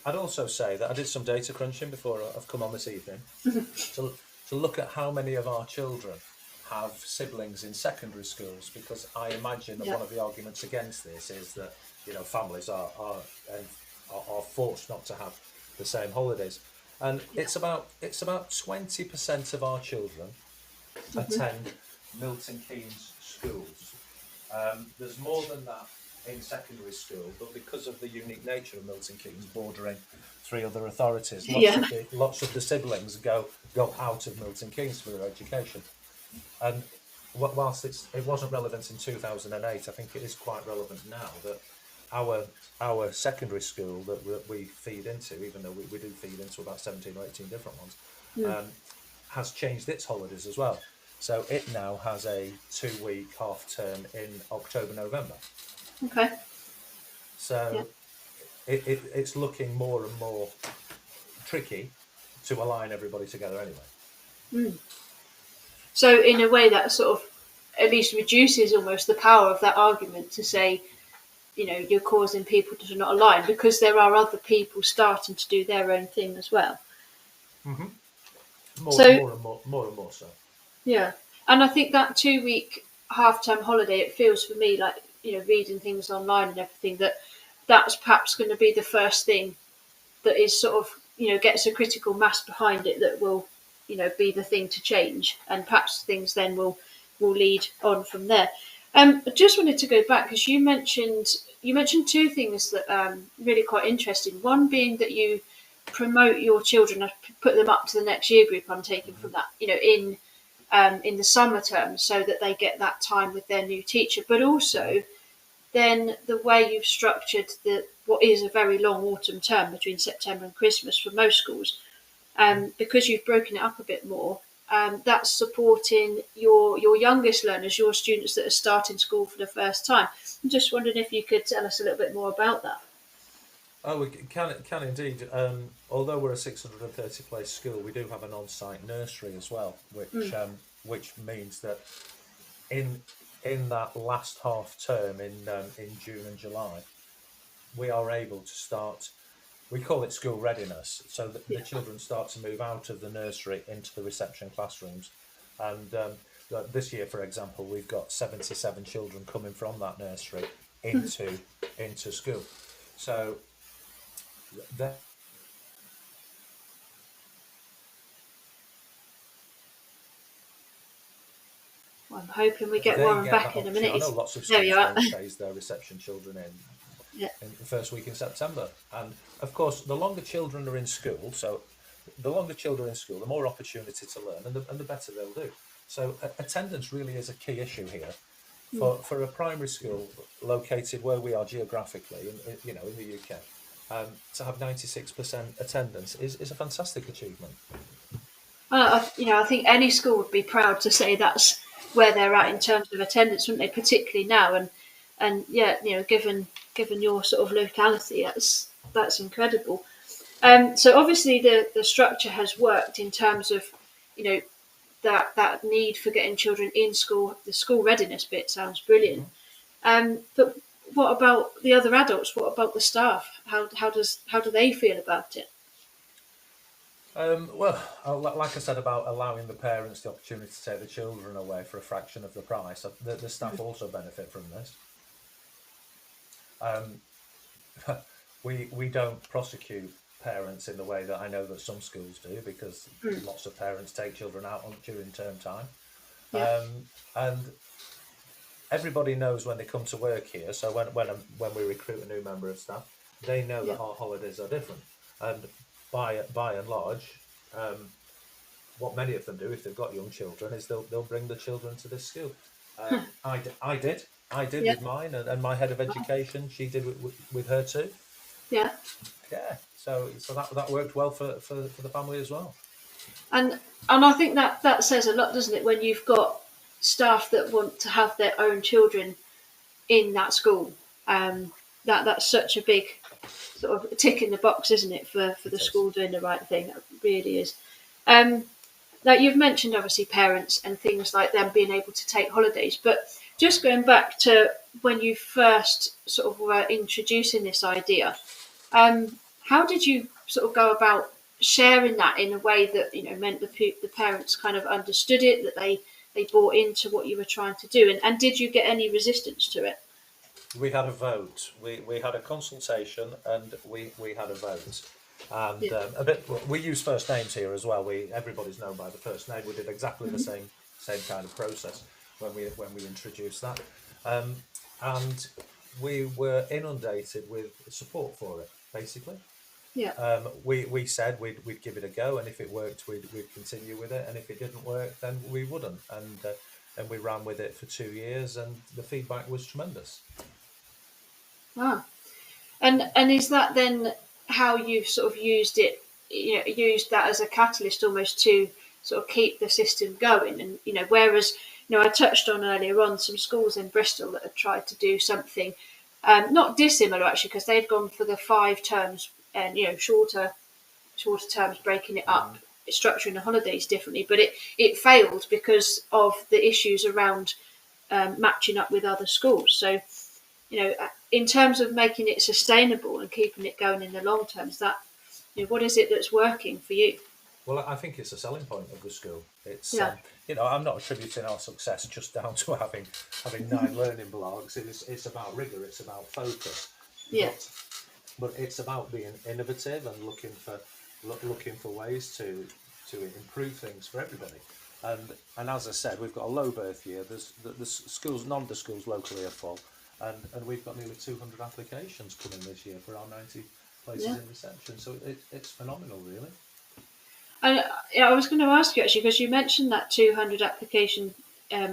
I'd also say that I did some data crunching before I've come on this evening to to look at how many of our children have siblings in secondary schools, because I imagine that one of the arguments against this is that families are forced not to have the same holidays, and it's about 20% of our children attend Milton Keynes schools. There's more than that in secondary school, but because of the unique nature of Milton Keynes bordering 3 other authorities, lots of the siblings go out of Milton Keynes for their education. And whilst it wasn't relevant in 2008, I think it is quite relevant now that our secondary school that we feed into, even though we do feed into about 17 or 18 different ones, has changed its holidays as well. So it now has a 2-week half term in October, November. Okay. So it's looking more and more tricky to align everybody together anyway. So in a way that sort of at least reduces almost the power of that argument to say, you're causing people to not align because there are other people starting to do their own thing as well. More and more so. Yeah, and I think that 2-week half-term holiday, it feels for me like, reading things online and everything, that's perhaps going to be the first thing that is sort of, gets a critical mass behind it that will, be the thing to change, and perhaps things then will lead on from there. I just wanted to go back because you mentioned 2 things that really quite interesting. One being that you promote your children, put them up to the next year group. I'm taking from that, in the summer term, so that they get that time with their new teacher. But also, then the way you've structured what is a very long autumn term between September and Christmas for most schools, because you've broken it up a bit more. That's supporting your youngest learners, your students that are starting school for the first time. I'm just wondering if you could tell us a little bit more about that. Oh, we can indeed. Although we're a 630 place school, we do have an on-site nursery as well, which means that in that last half term in June and July, we are able to start. We call it school readiness, so that the children start to move out of the nursery into the reception classrooms. And this year, for example, we've got 77 children coming from that nursery into school. So that. I'm hoping we get Warren back in a minute. I know lots of schools don't phase their reception children in the first week in September. And of course, the longer children are in school, the more opportunity to learn and the better they'll do. So attendance really is a key issue here. For a primary school located where we are geographically, in the UK, to have 96% attendance is a fantastic achievement. I think any school would be proud to say that's where they're at in terms of attendance, wouldn't they? Particularly now, and given your sort of locality, that's incredible. So obviously the structure has worked in terms of, that need for getting children in school. The school readiness bit sounds brilliant. But what about the other adults? What about the staff? How do they feel about it? Well, like I said about allowing the parents the opportunity to take the children away for a fraction of the price, the staff also benefit from this. We don't prosecute parents in the way that I know that some schools do, because lots of parents take children out during term time. And everybody knows when they come to work here, so when we recruit a new member of staff, they know that our holidays are different. And by and large, what many of them do if they've got young children is they'll bring the children to this school. I did with mine, and my head of education, she did with her too. Yeah. So that worked well for the family as well. And I think that says a lot, doesn't it, when you've got staff that want to have their own children in that school. That's such a big sort of tick in the box, isn't it, for the school doing the right thing? It really is. Now, you've mentioned obviously parents and things like them being able to take holidays, but just going back to when you first sort of were introducing this idea, how did you sort of go about sharing that in a way that meant the parents kind of understood it, that they bought into what you were trying to do, and did you get any resistance to it? We had a vote. We had a consultation, and we had a vote. And Yeah. a bit. We use first names here as well. Everybody's known by the first name. We did exactly the same kind of process when we introduced that, and we were inundated with support for it. Basically, Yeah. we said we'd give it a go, and if it worked, we'd continue with it, and if it didn't work, then we wouldn't. And we ran with it for 2 years, and the feedback was tremendous. Ah. And is that then how you've sort of used it? Used that as a catalyst almost to sort of keep the system going. And whereas I touched on earlier on some schools in Bristol that had tried to do something not dissimilar actually, because they'd gone for the 5 terms and shorter terms, breaking it up, structuring the holidays differently. But it failed because of the issues around matching up with other schools. So in terms of making it sustainable and keeping it going in the long term, is that what is it that's working for you? Well, I think it's a selling point of the school. It's Yeah. I'm not attributing our success just down to having 9 learning blocks. It's about rigor. It's about focus. Yeah. But it's about being innovative and looking for ways to improve things for everybody. And as I said, we've got a low birth year. The schools, none of the schools locally are full, and we've got nearly 200 applications coming this year for our 90 places in reception. So it's phenomenal, really. And I was going to ask you actually, because you mentioned that 200 application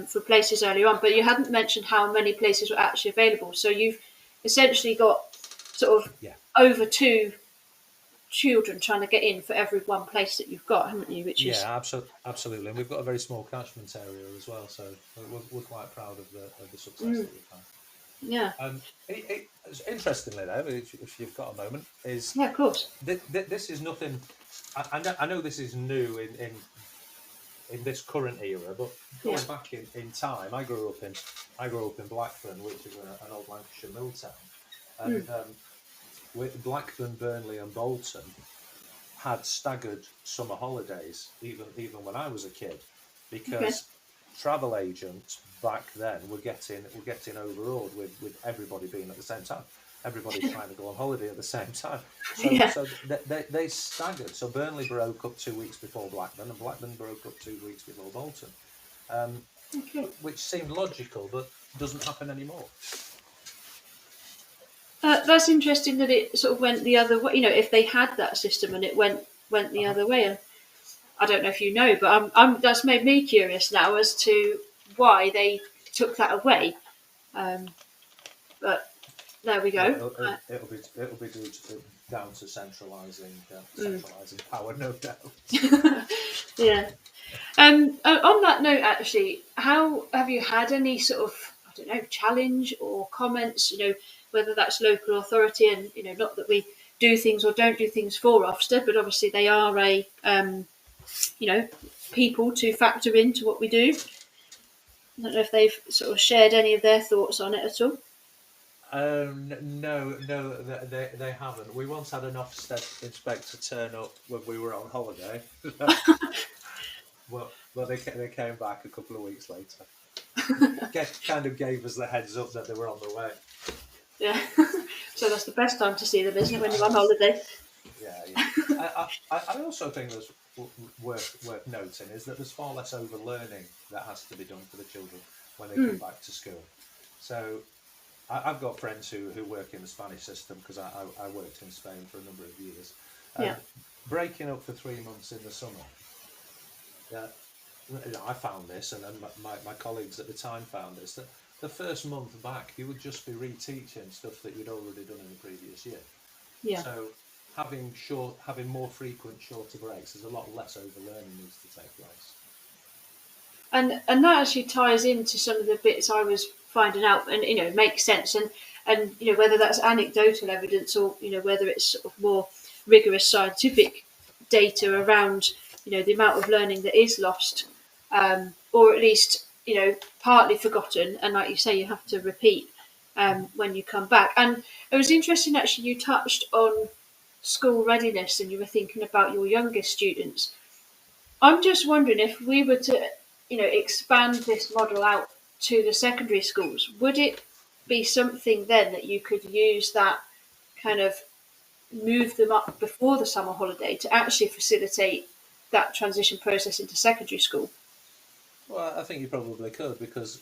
for places earlier on, but you hadn't mentioned how many places were actually available. So you've essentially got sort of over 2 children trying to get in for every 1 place that you've got, haven't you? Which is absolutely, and we've got a very small catchment area as well, so we're quite proud of the success that we've had. Yeah. Interestingly, though, if you've got a moment, is of course. This is nothing. I know this is new in this current era, but going back in time, I grew up in Blackburn, which is an old Lancashire mill town, and with Blackburn, Burnley, and Bolton had staggered summer holidays, even when I was a kid, because travel agents back then were getting overawed with everybody being at the same time. Everybody trying to go on holiday at the same time. So they staggered. So Burnley broke up 2 weeks before Blackburn, and Blackburn broke up 2 weeks before Bolton, which seemed logical, but doesn't happen anymore. That's interesting that it sort of went the other way. If they had that system and it went the other way, and I don't know if you know, but that's made me curious now as to why they took that away. But there we go. It'll be down to centralising power, no doubt. Yeah. On that note, actually, how have you had any sort of challenge or comments? Whether that's local authority, and not that we do things or don't do things for Ofsted, but obviously they are a people to factor into what we do. I don't know if they've sort of shared any of their thoughts on it at all. No, they haven't. We once had an Ofsted inspector turn up when we were on holiday. well, they came back a couple of weeks later. Kind of gave us the heads up that they were on the way. Yeah, so that's the best time to see them, isn't it, when you're on holiday? Yeah. I also think that's worth noting is that there's far less overlearning that has to be done for the children when they come back to school. So I've got friends who work in the Spanish system, because I worked in Spain for a number of years. Breaking up for 3 months in the summer. I found this, and my colleagues at the time found this, that the first month back you would just be reteaching stuff that you'd already done in the previous year. Yeah. So having more frequent, shorter breaks, there's a lot less overlearning needs to take place. And that actually ties into some of the bits I was finding out, and it makes sense, and whether that's anecdotal evidence or whether it's sort of more rigorous scientific data around the amount of learning that is lost, or at least partly forgotten, and like you say, you have to repeat when you come back. And it was interesting actually, you touched on school readiness and you were thinking about your youngest students. I'm just wondering if we were to, expand this model out to the secondary schools, would it be something then that you could use that kind of move them up before the summer holiday to actually facilitate that transition process into secondary school? Well, I think you probably could because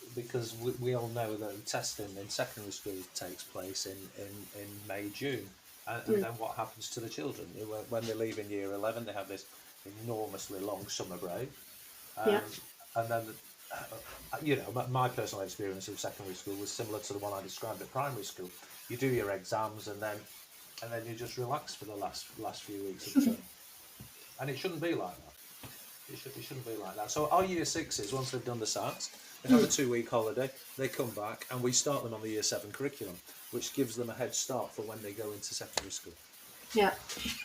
we all know that testing in secondary schools takes place in May, June. And then what happens to the children? When they leave in year 11, they have this enormously long summer break. Yeah. And then, my personal experience of secondary school was similar to the one I described at primary school. You do your exams and then you just relax for the last few weeks of the term. And it shouldn't be like that. It shouldn't be like that. So our year sixes, once they've done the SATs, they have a 2-week holiday, they come back and we start them on the year 7 curriculum, which gives them a head start for when they go into secondary school. Yeah,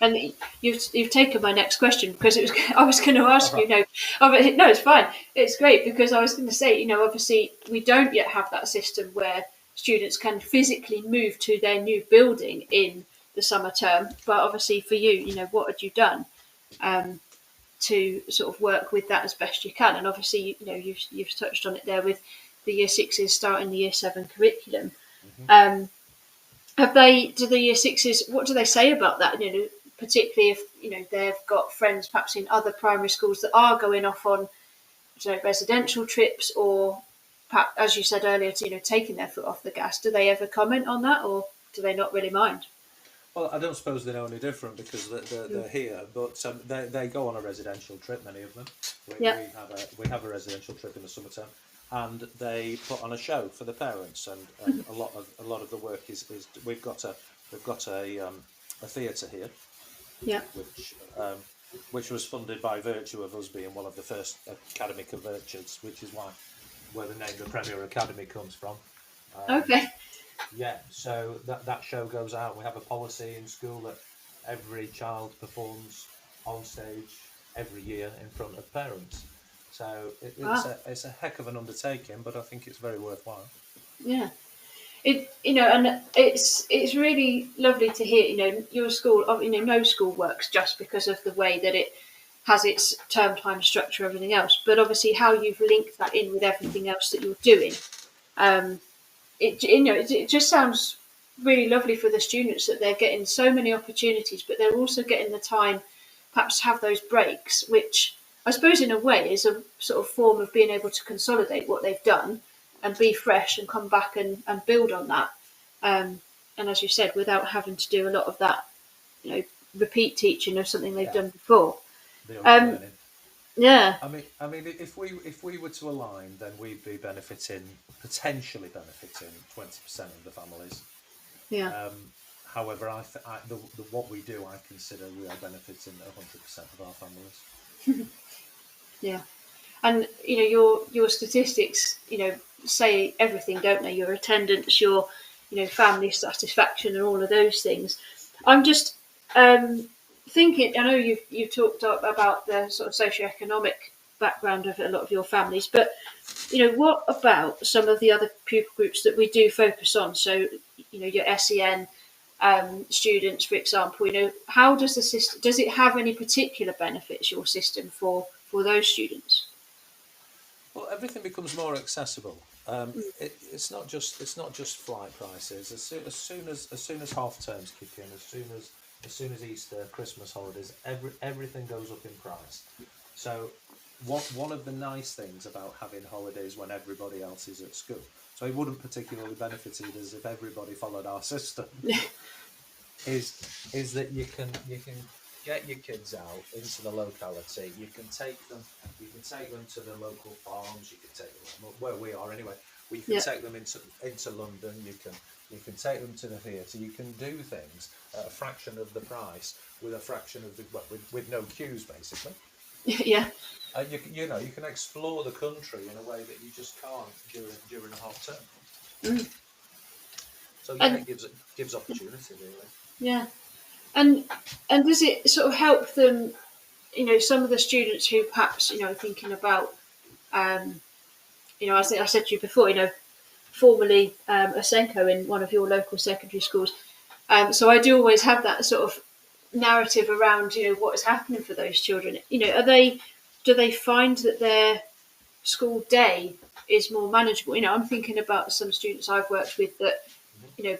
and you've taken my next question because I was going to ask you. No, it's fine. It's great because I was going to say, obviously we don't yet have that system where students can physically move to their new building in the summer term. But obviously for you, what had you done to sort of work with that as best you can? And obviously, you've touched on it there with the year sixes starting the year 7 curriculum. Mm-hmm. Do the year sixes, what do they say about that? Particularly if, they've got friends perhaps in other primary schools that are going off on, residential trips or, perhaps, as you said earlier, taking their foot off the gas. Do they ever comment on that or do they not really mind? Well, I don't suppose they know any different because they're here, but they go on a residential trip, many of them. We have a residential trip in the summertime. And they put on a show for the parents, and a lot of the work is we've got a theatre here, which was funded by virtue of us being one of the first academic of virtues, which is where the name the Premier Academy comes from. Okay. Yeah, so that show goes out. We have a policy in school that every child performs on stage every year in front of parents. So it's a heck of an undertaking, but I think it's very worthwhile. Yeah, and it's really lovely to hear. Your school, no school works just because of the way that it has its term time structure, everything else. But obviously, how you've linked that in with everything else that you're doing, it just sounds really lovely for the students that they're getting so many opportunities, but they're also getting the time, perhaps, to have those breaks, which I suppose in a way is a sort of form of being able to consolidate what they've done and be fresh and come back and build on that. And as you said, without having to do a lot of that, repeat teaching of something they've done before. Yeah. I mean, if we were to align, then we'd be potentially benefiting 20% of the families. Yeah. However, what we do, I consider we are benefiting 100% of our families. Yeah, and your statistics, say everything, don't they? Your attendance, your family satisfaction, and all of those things. I'm just thinking. I know you've talked about the sort of socioeconomic background of a lot of your families, but what about some of the other pupil groups that we do focus on? So your SEN students, for example. How does the system? Does it have any particular benefits? Your system for those students? Well, everything becomes more accessible. It's not just flight prices. As soon as half terms kick in, as soon as Easter, Christmas holidays, everything goes up in price. So one of the nice things about having holidays when everybody else is at school, so it wouldn't particularly benefit us if everybody followed our system, is that you can get your kids out into the locality. You can take them to the local farms. You can take them where we are anyway. You can take them into London. You can take them to the theatre. You can do things at a fraction of the price with a fraction of with no queues, basically. Yeah. You can explore the country in a way that you just can't during a half term. So it gives opportunity, really. Yeah. And does it sort of help them, some of the students who perhaps, thinking about, as I said to you before, formerly a Senko in one of your local secondary schools. So I do always have that sort of narrative around, what is happening for those children. Do they find that their school day is more manageable? I'm thinking about some students I've worked with that,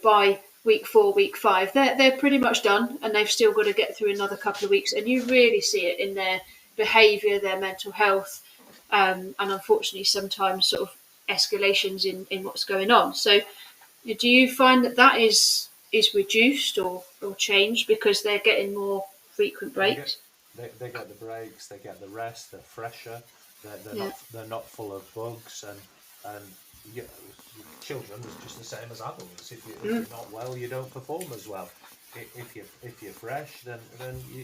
by week 4, week 5, they're pretty much done, and they've still got to get through another couple of weeks, and you really see it in their behaviour, their mental health, and unfortunately sometimes sort of escalations in what's going on. So do you find that is reduced or changed because they're getting more frequent breaks? They get the breaks, they get the rest, they're fresher, they're Yeah. not full of bugs, and you know, children is just the same as adults. If you're not well, you don't perform as well. If you're fresh, then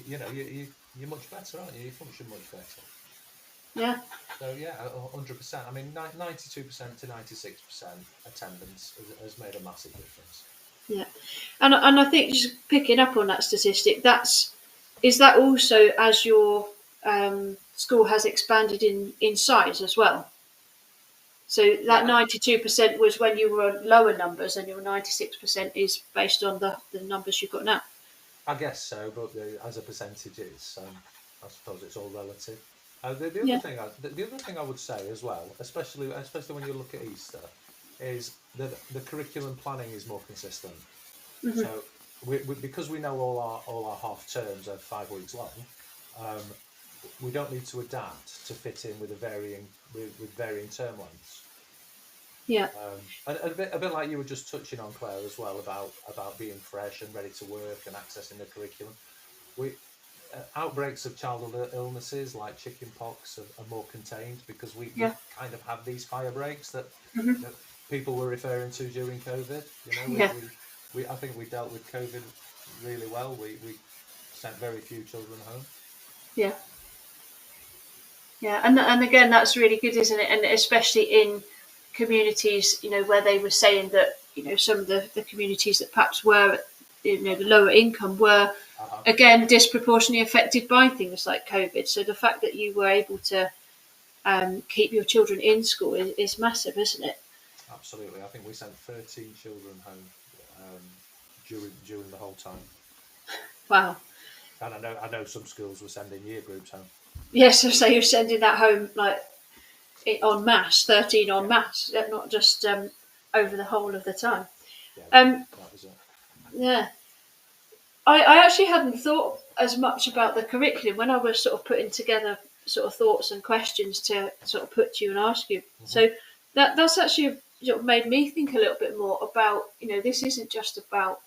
you're much better, aren't you? You function much better. Yeah. So yeah, 100%. I mean, 92% to 96% attendance has made a massive difference. Yeah, and I think just picking up on that statistic, is that also as your school has expanded in size as well. So that 92% was when you were on lower numbers, and your 96% is based on the numbers you've got now. I guess so, but as a percentage, I suppose it's all relative. The other thing I would say as well, especially when you look at Easter, is that the curriculum planning is more consistent. Mm-hmm. So we because we know all our half terms are 5 weeks long, we don't need to adapt to fit in with varying term lengths. Yeah. And a bit like you were just touching on, Claire, as well, about being fresh and ready to work and accessing the curriculum. Outbreaks of childhood illnesses like chickenpox are more contained because we kind of have these fire breaks that people were referring to during COVID. I think we dealt with COVID really well. We sent very few children home. Yeah. Yeah, and again, that's really good, isn't it? And especially in communities, where they were saying that, some of the communities that perhaps were, the lower income were, again, disproportionately affected by things like COVID. So the fact that you were able to keep your children in school is massive, isn't it? Absolutely. I think we sent 13 children home during the whole time. Wow. And I know some schools were sending year groups home. Yes, so you're sending that home like en masse, 13 en masse, not just over the whole of the time. Yeah, that was it. Yeah. I actually hadn't thought as much about the curriculum when I was sort of putting together sort of thoughts and questions to sort of put to you and ask you. Mm-hmm. So that's actually sort of made me think a little bit more about, this isn't just about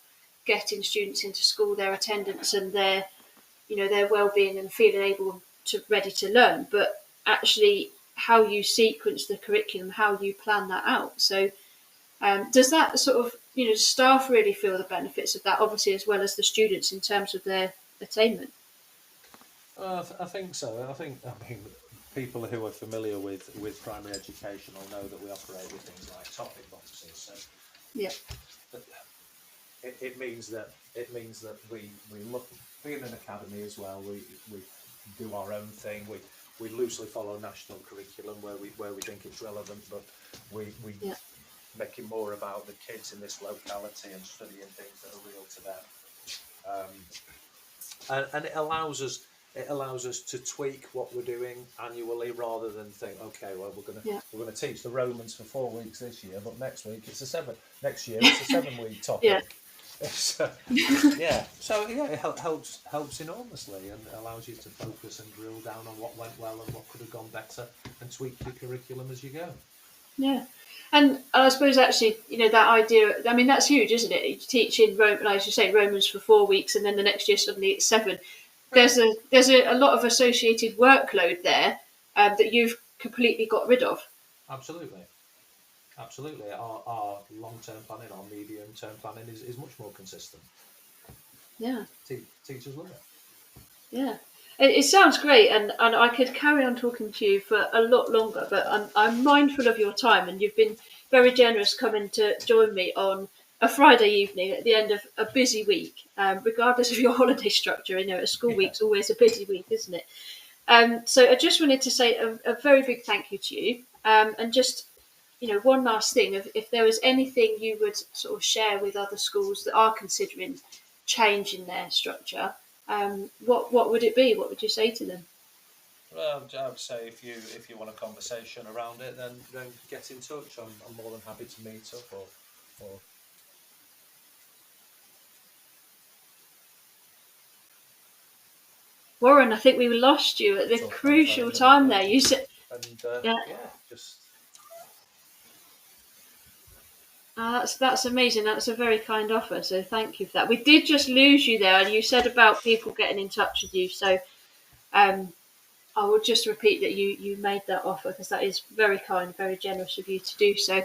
getting students into school, their attendance and their well-being and feeling ready to learn, but actually how you sequence the curriculum, how you plan that out. So does that sort of, staff really feel the benefits of that, obviously, as well as the students in terms of their attainment? I think so. I mean, people who are familiar with primary education will know that we operate with things like topic boxes. So yeah, it means that we look, being an academy as well, we do our own thing. We loosely follow national curriculum where we think it's relevant, but we make it more about the kids in this locality and studying things that are real to them. And it allows us to tweak what we're doing annually rather than think, okay, well we're gonna teach the Romans for 4 weeks this year, but next year it's a 7-week topic. Yeah. So it helps enormously and allows you to focus and drill down on what went well and what could have gone better and tweak your curriculum as you go. Yeah. And I suppose actually, that idea, I mean, that's huge, isn't it? You teach in, as you say, Romans for 4 weeks and then the next year suddenly it's 7. There's a lot of associated workload there that you've completely got rid of. Absolutely. Our long-term planning, our medium-term planning is much more consistent. Yeah. Teachers love it. Yeah. It sounds great, and I could carry on talking to you for a lot longer, but I'm mindful of your time, and you've been very generous coming to join me on a Friday evening at the end of a busy week, regardless of your holiday structure. A school week's always a busy week, isn't it? So I just wanted to say a very big thank you to you, and just, one last thing, if there was anything you would sort of share with other schools that are considering changing their structure, what would it be? What would you say to them? Well, I would say if you want a conversation around it, then get in touch. I'm more than happy to meet up or Warren, I think we lost you at the talk on the phone crucial in a time minute. there. You said, And yeah. just That's amazing. That's a very kind offer. So thank you for that. We did just lose you there, and you said about people getting in touch with you. So um, I will just repeat that you made that offer because that is very kind, very generous of you to do so.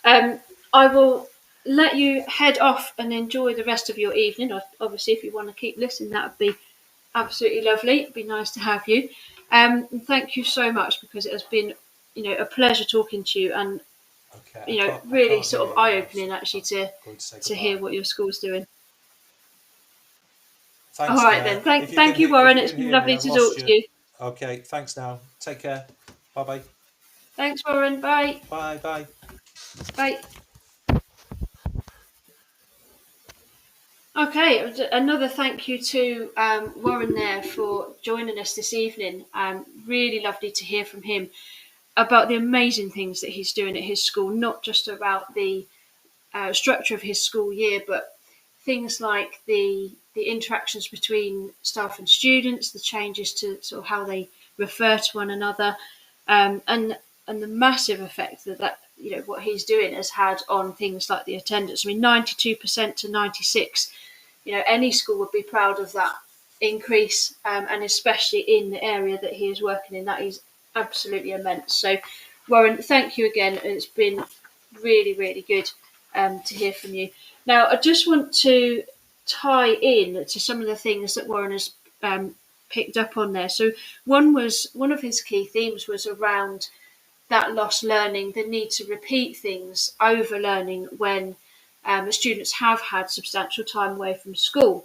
I will let you head off and enjoy the rest of your evening. Obviously, if you want to keep listening, that would be absolutely lovely. It'd be nice to have you. And thank you so much because it has been, a pleasure talking to you, and okay. I really can't sort hear of you eye now, opening so actually I'm going to say to hear goodbye. what your school's doing. All Thanks, right Claire. then. Thank you, If Warren. you It's can been hear me, lovely I've to lost talk to you. you. Okay, thanks now. Take care. Bye-bye. Thanks, Warren. Bye. Bye. Bye. Okay, another thank you to Warren there for joining us this evening. Really lovely to hear from him about the amazing things that he's doing at his school, not just about the structure of his school year, but things like the interactions between staff and students, the changes to sort of how they refer to one another, and the massive effect that what he's doing has had on things like the attendance. I mean, 92% to 96. Any school would be proud of that increase, and especially in the area that he is working in, that is absolutely immense. So, Warren, thank you again. It's been really, really good to hear from you. Now, I just want to tie in to some of the things that Warren has picked up on there. So, one of his key themes was around that lost learning, the need to repeat things, over learning when students have had substantial time away from school.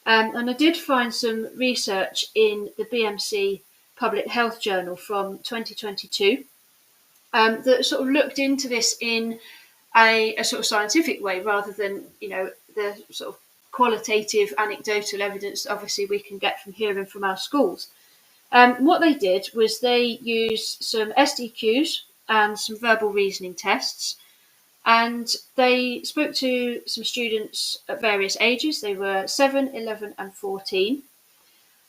And I did find some research in the BMC Public Health Journal from 2022 that sort of looked into this in a sort of scientific way rather than, the sort of qualitative anecdotal evidence obviously we can get from hearing from our schools. What they did was they used some SDQs and some verbal reasoning tests, and they spoke to some students at various ages. They were 7, 11, and 14.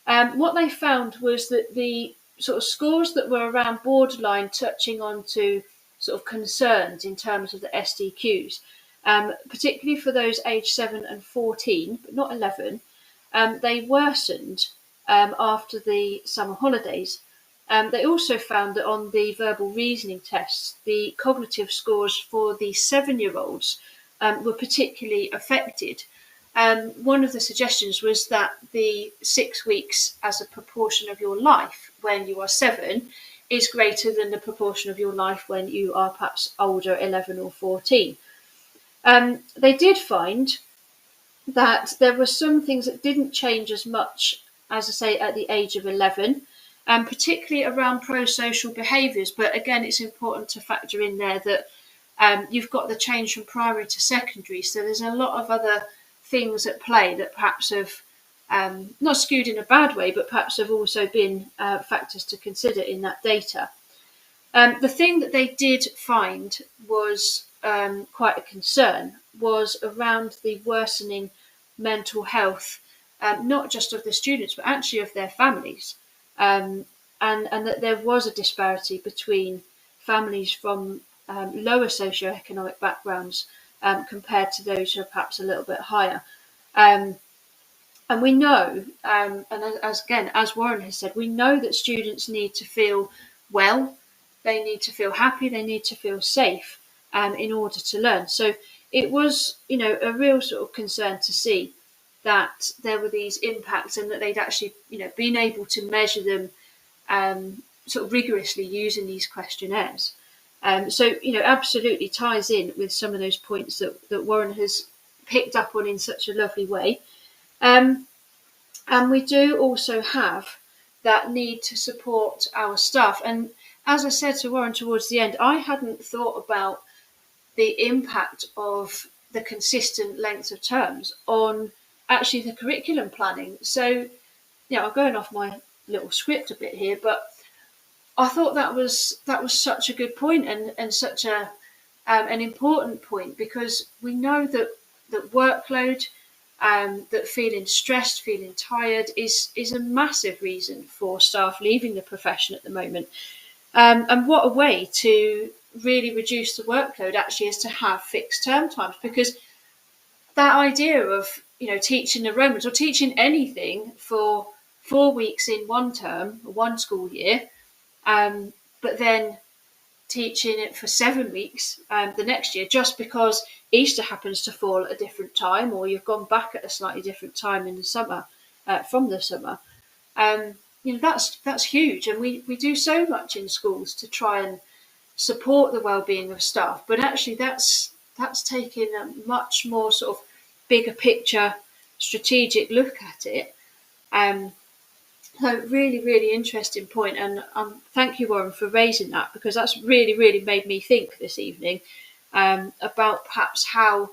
What they found was that the sort of scores that were around borderline touching on to sort of concerns in terms of the SDQs, particularly for those aged 7 and 14, but not 11, they worsened after the summer holidays. They also found that on the verbal reasoning tests, the cognitive scores for the 7-year-olds were particularly affected. One of the suggestions was that the 6 weeks as a proportion of your life when you are 7 is greater than the proportion of your life when you are perhaps older, 11 or 14. They did find that there were some things that didn't change as much, as I say, at the age of 11, and particularly around pro-social behaviours. But again, it's important to factor in there that you've got the change from primary to secondary, so there's a lot of other things at play that perhaps have not skewed in a bad way, but perhaps have also been factors to consider in that data. The thing that they did find was quite a concern was around the worsening mental health, not just of the students, but actually of their families. And that there was a disparity between families from lower socioeconomic backgrounds compared to those who are perhaps a little bit higher. And we know, and as Warren has said, we know that students need to feel well, they need to feel happy, they need to feel safe in order to learn. So it was, a real sort of concern to see that there were these impacts and that they'd actually, been able to measure them sort of rigorously using these questionnaires. So, absolutely ties in with some of those points that Warren has picked up on in such a lovely way. And we do also have that need to support our staff. And as I said to Warren towards the end, I hadn't thought about the impact of the consistent length of terms on actually the curriculum planning. So I'm going off my little script a bit here, but I thought that was such a good point, and such an important point, because we know that workload, that feeling stressed, feeling tired is a massive reason for staff leaving the profession at the moment. And what a way to really reduce the workload actually is to have fixed term times, because that idea of teaching the Romans or teaching anything for 4 weeks in one term, one school year, but then teaching it for 7 weeks the next year, just because Easter happens to fall at a different time, or you've gone back at a slightly different time in the summer, from the summer. That's huge, and we do so much in schools to try and support the well-being of staff, but actually that's taking a much more sort of bigger picture, strategic look at it. So really, really interesting point, and thank you, Warren, for raising that, because that's really, really made me think this evening about perhaps how,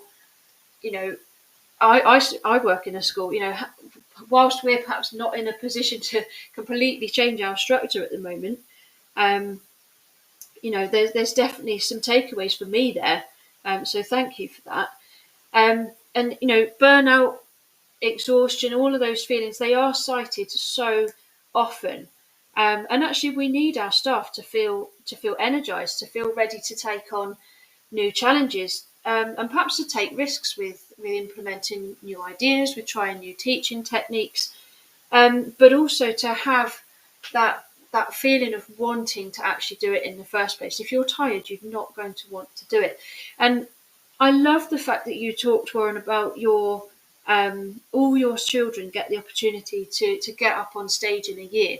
I work in a school, whilst we're perhaps not in a position to completely change our structure at the moment, there's definitely some takeaways for me there. So thank you for that. And burnout, exhaustion, all of those feelings, they are cited so often, and actually we need our staff to feel energized, to feel ready to take on new challenges, and perhaps to take risks with implementing new ideas, with trying new teaching techniques, but also to have that feeling of wanting to actually do it in the first place. If you're tired, you're not going to want to do it. And I love the fact that you talked, Warren, about your all your children get the opportunity to get up on stage in a year.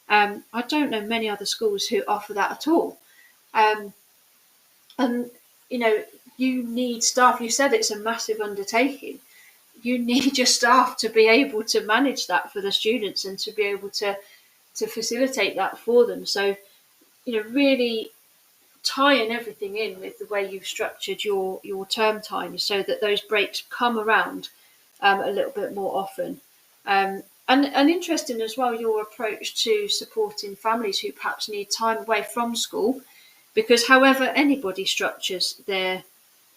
I don't know many other schools who offer that at all. And you need staff. You said it's a massive undertaking. You need your staff to be able to manage that for the students, and to be able to facilitate that for them. So, really tying everything in with the way you've structured your term times, so that those breaks come around a little bit more often. And interesting as well, your approach to supporting families who perhaps need time away from school, because however anybody structures their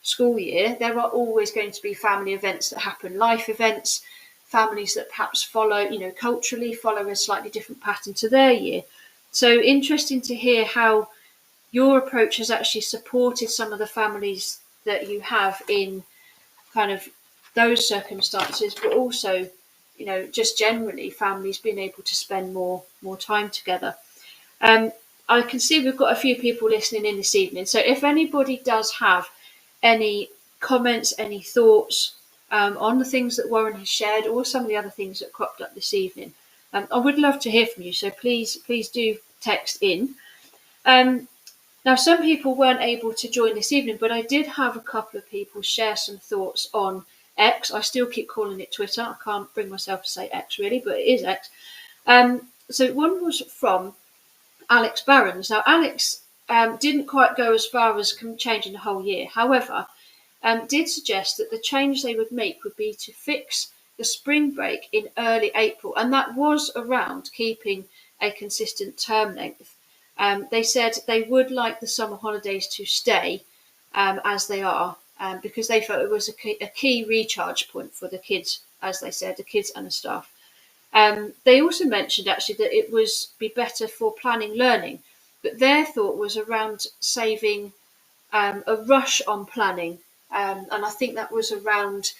school year, there are always going to be family events that happen, life events, families that perhaps follow, culturally follow a slightly different pattern to their year. So interesting to hear how your approach has actually supported some of the families that you have in kind of those circumstances, but also, just generally families being able to spend more time together. I can see we've got a few people listening in this evening. So if anybody does have any comments, any thoughts on the things that Warren has shared, or some of the other things that cropped up this evening, I would love to hear from you. So please do text in. Now, some people weren't able to join this evening, but I did have a couple of people share some thoughts on X. I still keep calling it Twitter. I can't bring myself to say X really, but it is X. So one was from Alex Barons. Now, Alex didn't quite go as far as changing the whole year. However, did suggest that the change they would make would be to fix the spring break in early April, and that was around keeping a consistent term length. They said they would like the summer holidays to stay as they are, because they felt it was a key recharge point for the kids, as they said, the kids and the staff. They also mentioned actually that it would be better for planning learning, but their thought was around saving a rush on planning, and I think that was around,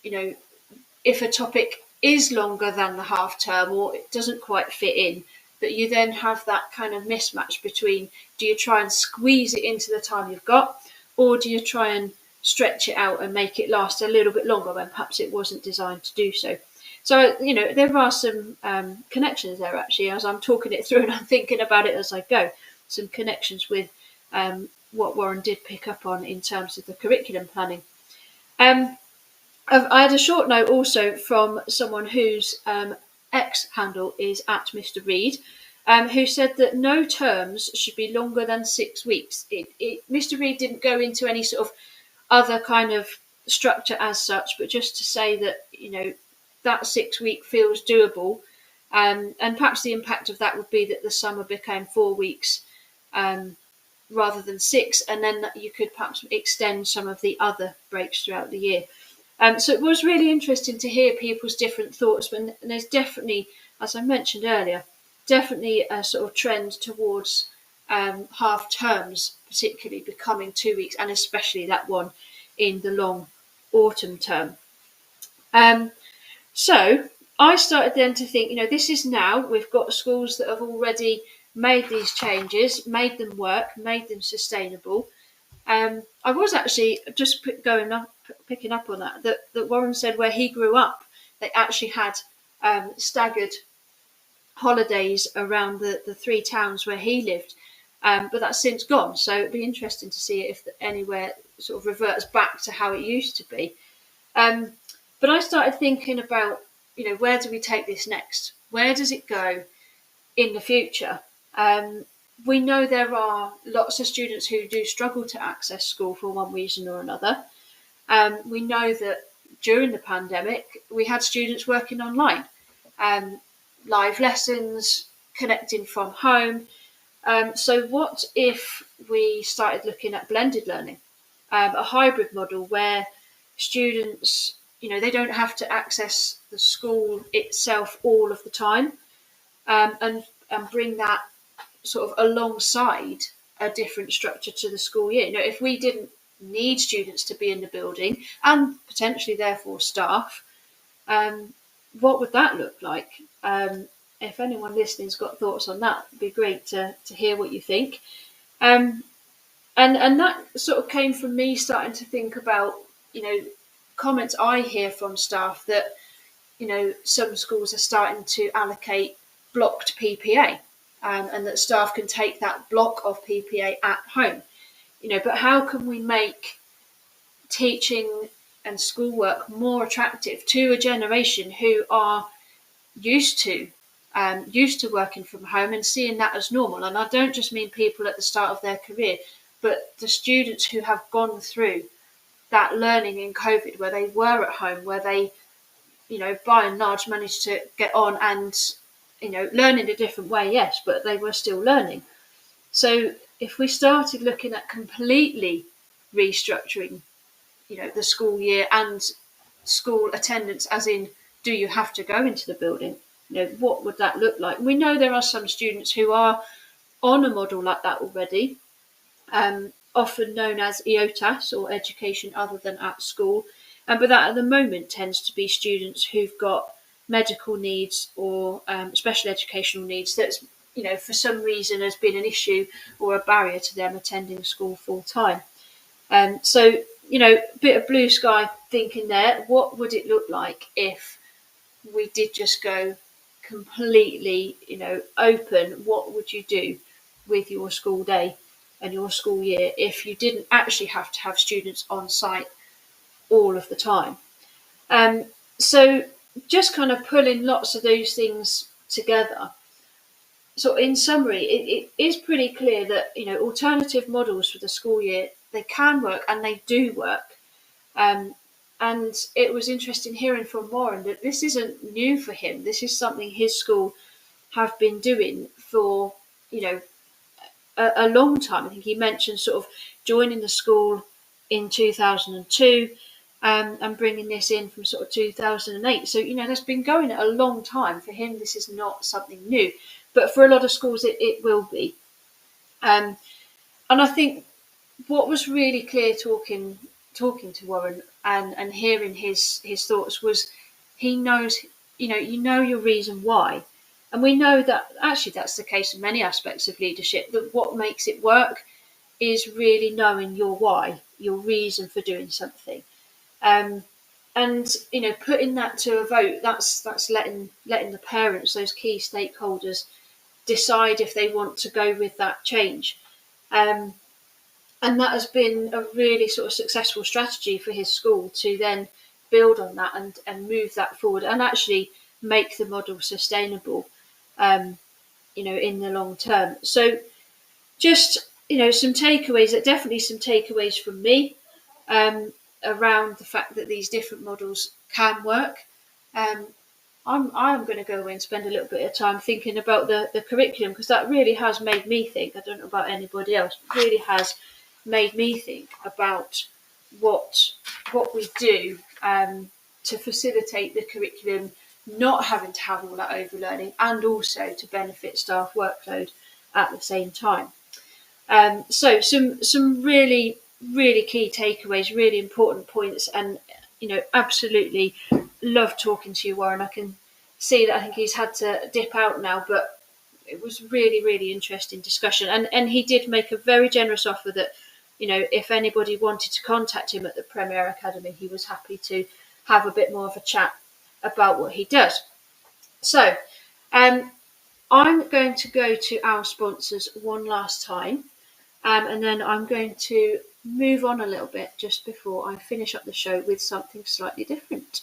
if a topic is longer than the half term, or it doesn't quite fit in, that you then have that kind of mismatch between, do you try and squeeze it into the time you've got, or do you try and stretch it out and make it last a little bit longer when perhaps it wasn't designed to do so. So, there are some connections there actually, as I'm talking it through and I'm thinking about it as I go, some connections with what Warren did pick up on in terms of the curriculum planning. I had a short note also from someone whose X handle is at Mr. Reed, who said that no terms should be longer than 6 weeks. Mr. Reed didn't go into any sort of other kind of structure as such, but just to say that, that 6 week feels doable. And perhaps the impact of that would be that the summer became 4 weeks rather than 6, and then you could perhaps extend some of the other breaks throughout the year. So it was really interesting to hear people's different thoughts, and there's definitely, as I mentioned earlier, definitely a sort of trend towards half terms, particularly becoming 2 weeks, and especially that one in the long autumn term. So I started then to think, this is now, we've got schools that have already made these changes, made them work, made them sustainable. I was actually just picking up on that Warren said where he grew up, they actually had staggered holidays around the 3 towns where he lived, but that's since gone. So it'd be interesting to see if anywhere sort of reverts back to how it used to be. But I started thinking about, where do we take this next? Where does it go in the future? We know there are lots of students who do struggle to access school for one reason or another. We know that during the pandemic, we had students working online, live lessons, connecting from home. So what if we started looking at blended learning, a hybrid model where students, they don't have to access the school itself all of the time, and bring that sort of alongside a different structure to the school year. If we didn't need students to be in the building and potentially therefore staff, what would that look like? If anyone listening's got thoughts on that, it'd be great to hear what you think. And that sort of came from me starting to think about, comments I hear from staff that, some schools are starting to allocate blocked PPA, and that staff can take that block of PPA at home. But how can we make teaching and schoolwork more attractive to a generation who are used to working from home and seeing that as normal? And I don't just mean people at the start of their career, but the students who have gone through that learning in COVID, where they were at home, where they, by and large managed to get on and, learn in a different way, yes, but they were still learning. So if we started looking at completely restructuring, the school year and school attendance, as in, do you have to go into the building? What would that look like? We know there are some students who are on a model like that already, often known as EOTAS, or education other than at school. But that at the moment tends to be students who've got medical needs or special educational needs that's, for some reason has been an issue or a barrier to them attending school full time. So, a bit of blue sky thinking there. What would it look like if we did just go completely, open? What would you do with your school day and your school year if you didn't actually have to have students on site all of the time? So just kind of pulling lots of those things together. So in summary, it is pretty clear that, alternative models for the school year, they can work and they do work. And it was interesting hearing from Warren that this isn't new for him. This is something his school have been doing for, a long time. I think he mentioned sort of joining the school in 2002, and bringing this in from sort of 2008. So, that's been going a long time. For him, this is not something new. But for a lot of schools, it will be. And I think what was really clear talking to Warren and hearing his thoughts was he knows, your reason why. And we know that actually that's the case in many aspects of leadership, that what makes it work is really knowing your why, your reason for doing something. And, putting that to a vote, that's letting the parents, those key stakeholders, decide if they want to go with that change. And that has been a really sort of successful strategy for his school to then build on that and move that forward and actually make the model sustainable, in the long term. So just, some takeaways, definitely some takeaways from me, around the fact that these different models can work. I'm going to go away and spend a little bit of time thinking about the curriculum, because that really has made me think. I don't know about anybody else, but really has made me think about what we do to facilitate the curriculum, not having to have all that overlearning, and also to benefit staff workload at the same time. So some really key takeaways, really important points, and absolutely love talking to you, Warren. I can see that I think he's had to dip out now, but it was really interesting discussion, and he did make a very generous offer that if anybody wanted to contact him at the Premier Academy, he was happy to have a bit more of a chat about what he does. So I'm going to go to our sponsors one last time. And then I'm going to move on a little bit just before I finish up the show with something slightly different.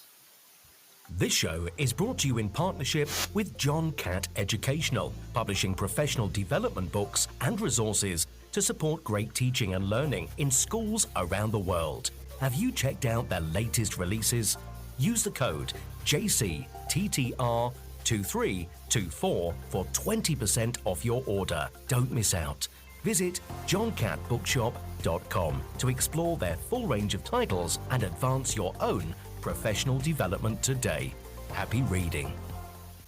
This show is brought to you in partnership with John Catt Educational, publishing professional development books and resources to support great teaching and learning in schools around the world. Have you checked out their latest releases? Use the code JCTTR2324 for 20% off your order. Don't miss out. Visit johncattbookshop.com to explore their full range of titles and advance your own professional development today. Happy reading.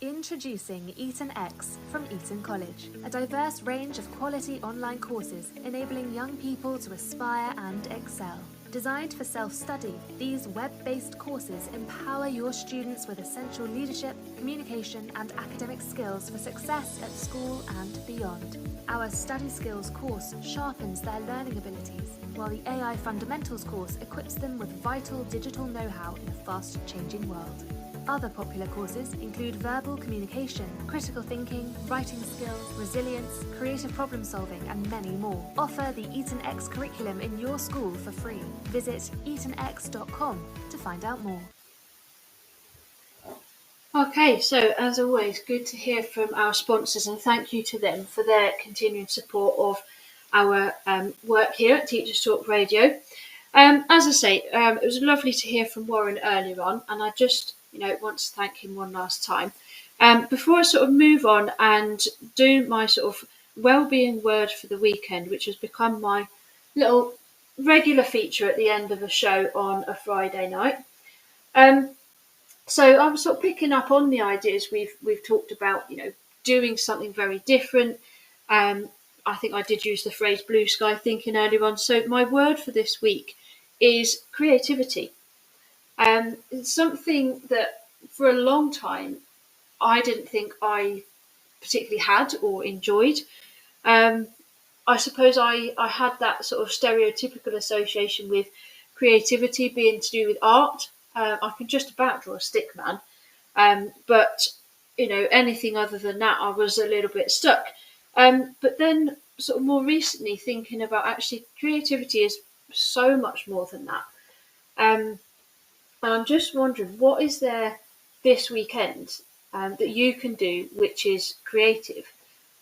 Introducing Eton X from Eton College, a diverse range of quality online courses enabling young people to aspire and excel. Designed for self-study, these web-based courses empower your students with essential leadership, communication and academic skills for success at school and beyond. Our Study Skills course sharpens their learning abilities, while the AI Fundamentals course equips them with vital digital know-how in a fast-changing world. Other popular courses include verbal communication, critical thinking, writing skills, resilience, creative problem solving, and many more. Offer the Eton X curriculum in your school for free. Visit etonx.com to find out more. Okay, so as always, good to hear from our sponsors, and thank you to them for their continuing support of our work here at Teachers Talk Radio. As I say, it was lovely to hear from Warren earlier on, and I just want to thank him one last time. Before I sort of move on and do my sort of well-being word for the weekend, which has become my little regular feature at the end of a show on a Friday night. So I'm sort of picking up on the ideas we've talked about, doing something very different. I think I did use the phrase blue sky thinking earlier on. So my word for this week is creativity. It's something that for a long time I didn't think I particularly had or enjoyed. I suppose I had that sort of stereotypical association with creativity being to do with art. I can just about draw a stick man, but anything other than that, I was a little bit stuck. But then, sort of more recently, thinking about actually creativity is so much more than that. And I'm just wondering, what is there this weekend that you can do which is creative?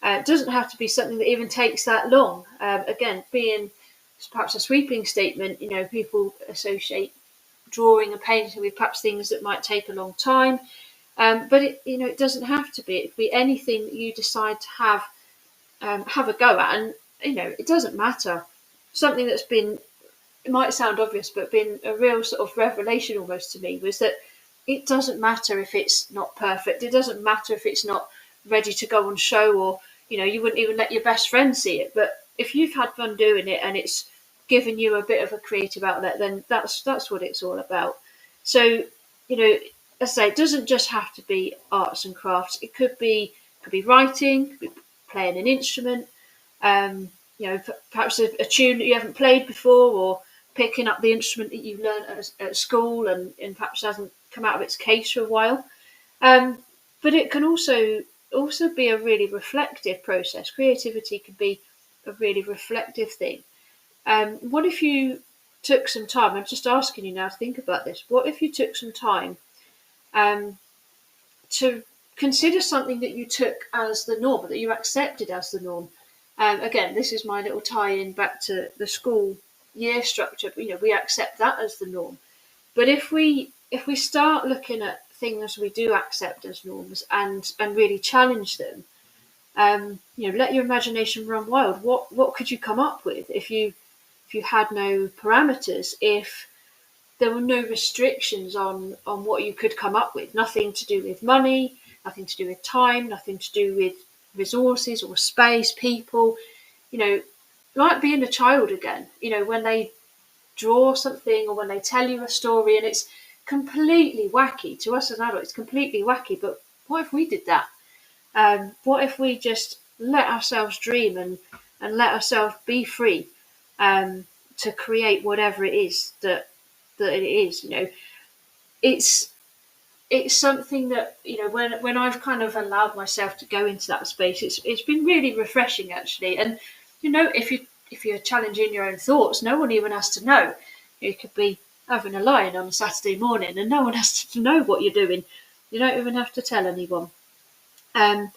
It doesn't have to be something that even takes that long. Again, being perhaps a sweeping statement, people associate drawing and painting with perhaps things that might take a long time. But it doesn't have to be. It could be anything that you decide to have a go at, and it doesn't matter. Something that's been, it might sound obvious, but been a real sort of revelation almost to me was that it doesn't matter if it's not perfect. It doesn't matter if it's not ready to go on show, or you wouldn't even let your best friend see it. But if you've had fun doing it and it's given you a bit of a creative outlet, then that's what it's all about. So as I say, it doesn't just have to be arts and crafts. It could be writing, could be playing an instrument, perhaps a tune that you haven't played before, or picking up the instrument that you've learned at school and perhaps hasn't come out of its case for a while. But it can also be a really reflective process. Creativity can be a really reflective thing. What if you took some time, I'm just asking you now to think about this, what if you took some time to consider something that you took as the norm, that you accepted as the norm? Again, this is my little tie-in back to the school year structure. We accept that as the norm. But if we start looking at things we do accept as norms and really challenge them, let your imagination run wild. What could you come up with if you had no parameters, if there were no restrictions on what you could come up with? Nothing to do with money, nothing to do with time, nothing to do with resources or space, people. Like being a child again. When they draw something or when they tell you a story and it's completely wacky to us as adults, it's completely wacky. But what if we did that? What if we just let ourselves dream and let ourselves be free, to create whatever it is that it is? It's something that, when I've kind of allowed myself to go into that space, it's been really refreshing actually. And if you're challenging your own thoughts, no one even has to know. You could be having a lie-in on a Saturday morning and no one has to know what you're doing. You don't even have to tell anyone. And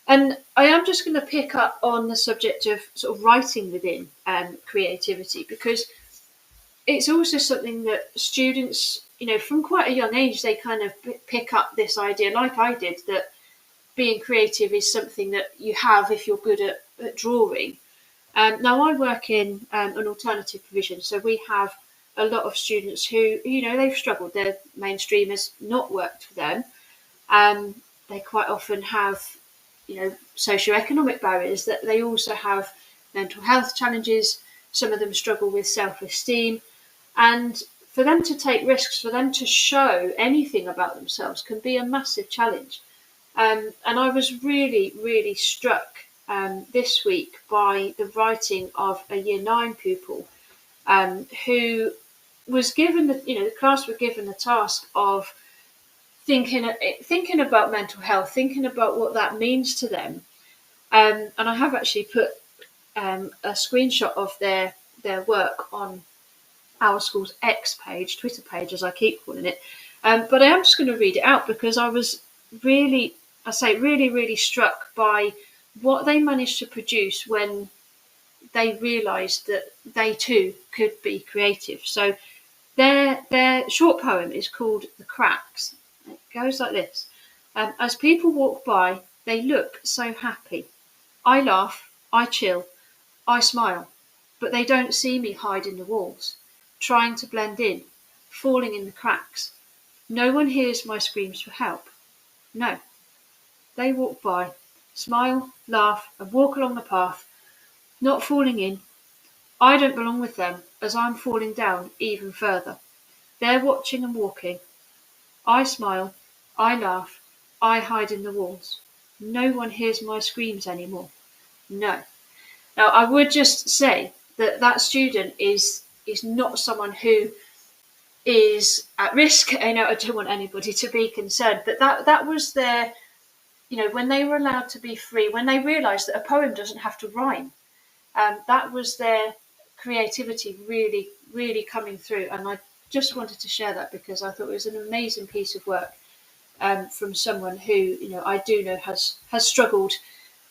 I am just going to pick up on the subject of sort of writing within creativity, because it's also something that students, from quite a young age, they kind of pick up this idea, like I did, that being creative is something that you have if you're good at drawing. Now, I work in an alternative provision, so we have a lot of students who, they've struggled. Their mainstream has not worked for them. They quite often have, socioeconomic barriers, that they also have mental health challenges. Some of them struggle with self-esteem. And for them to take risks, for them to show anything about themselves can be a massive challenge. And I was really, really struck this week by the writing of a Year 9 pupil who was given, the class were given the task of thinking about mental health, thinking about what that means to them. And I have actually put a screenshot of their work on our school's X page, Twitter page, as I keep calling it. But I am just going to read it out because I was really, really struck by what they managed to produce when they realised that they too could be creative. So their short poem is called The Cracks. It goes like this. As people walk by, they look so happy. I laugh, I chill, I smile, but they don't see me hide in the walls, trying to blend in, falling in the cracks. No one hears my screams for help. No. They walk by, smile, laugh, and walk along the path, not falling in. I don't belong with them, as I'm falling down even further. They're watching and walking. I smile, I laugh, I hide in the walls. No one hears my screams anymore. No. Now, I would just say that student is not someone who is at risk. I don't want anybody to be concerned, but that was their, when they were allowed to be free, when they realised that a poem doesn't have to rhyme, that was their creativity really, really coming through. And I just wanted to share that because I thought it was an amazing piece of work from someone who, I do know has struggled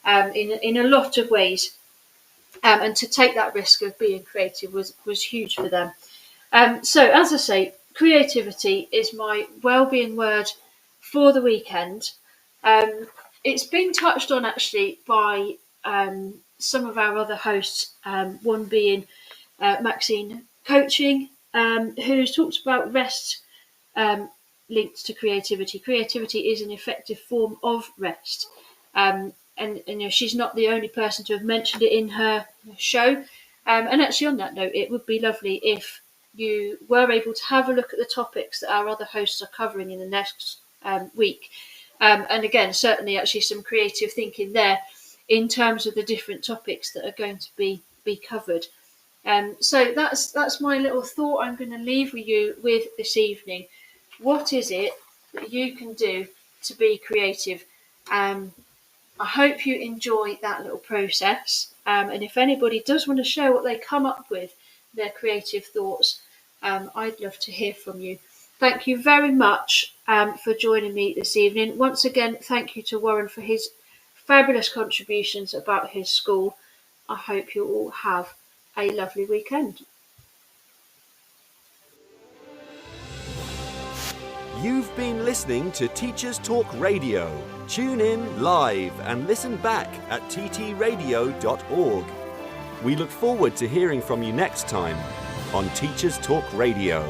in a lot of ways. And to take that risk of being creative was huge for them. So, as I say, creativity is my well-being word for the weekend. It's been touched on actually by some of our other hosts, one being Maxine Coaching, who's talked about rest linked to creativity. Creativity is an effective form of rest. And she's not the only person to have mentioned it in her show. And actually, on that note, it would be lovely if you were able to have a look at the topics that our other hosts are covering in the next week. And again, certainly actually some creative thinking there in terms of the different topics that are going to be covered. So that's my little thought I'm going to leave with you with this evening. What is it that you can do to be creative? I hope you enjoy that little process. And if anybody does want to share what they come up with, their creative thoughts, I'd love to hear from you. Thank you very much for joining me this evening. Once again, thank you to Warren for his fabulous contributions about his school. I hope you all have a lovely weekend. You've been listening to Teachers Talk Radio. Tune in live and listen back at ttradio.org. We look forward to hearing from you next time on Teachers Talk Radio.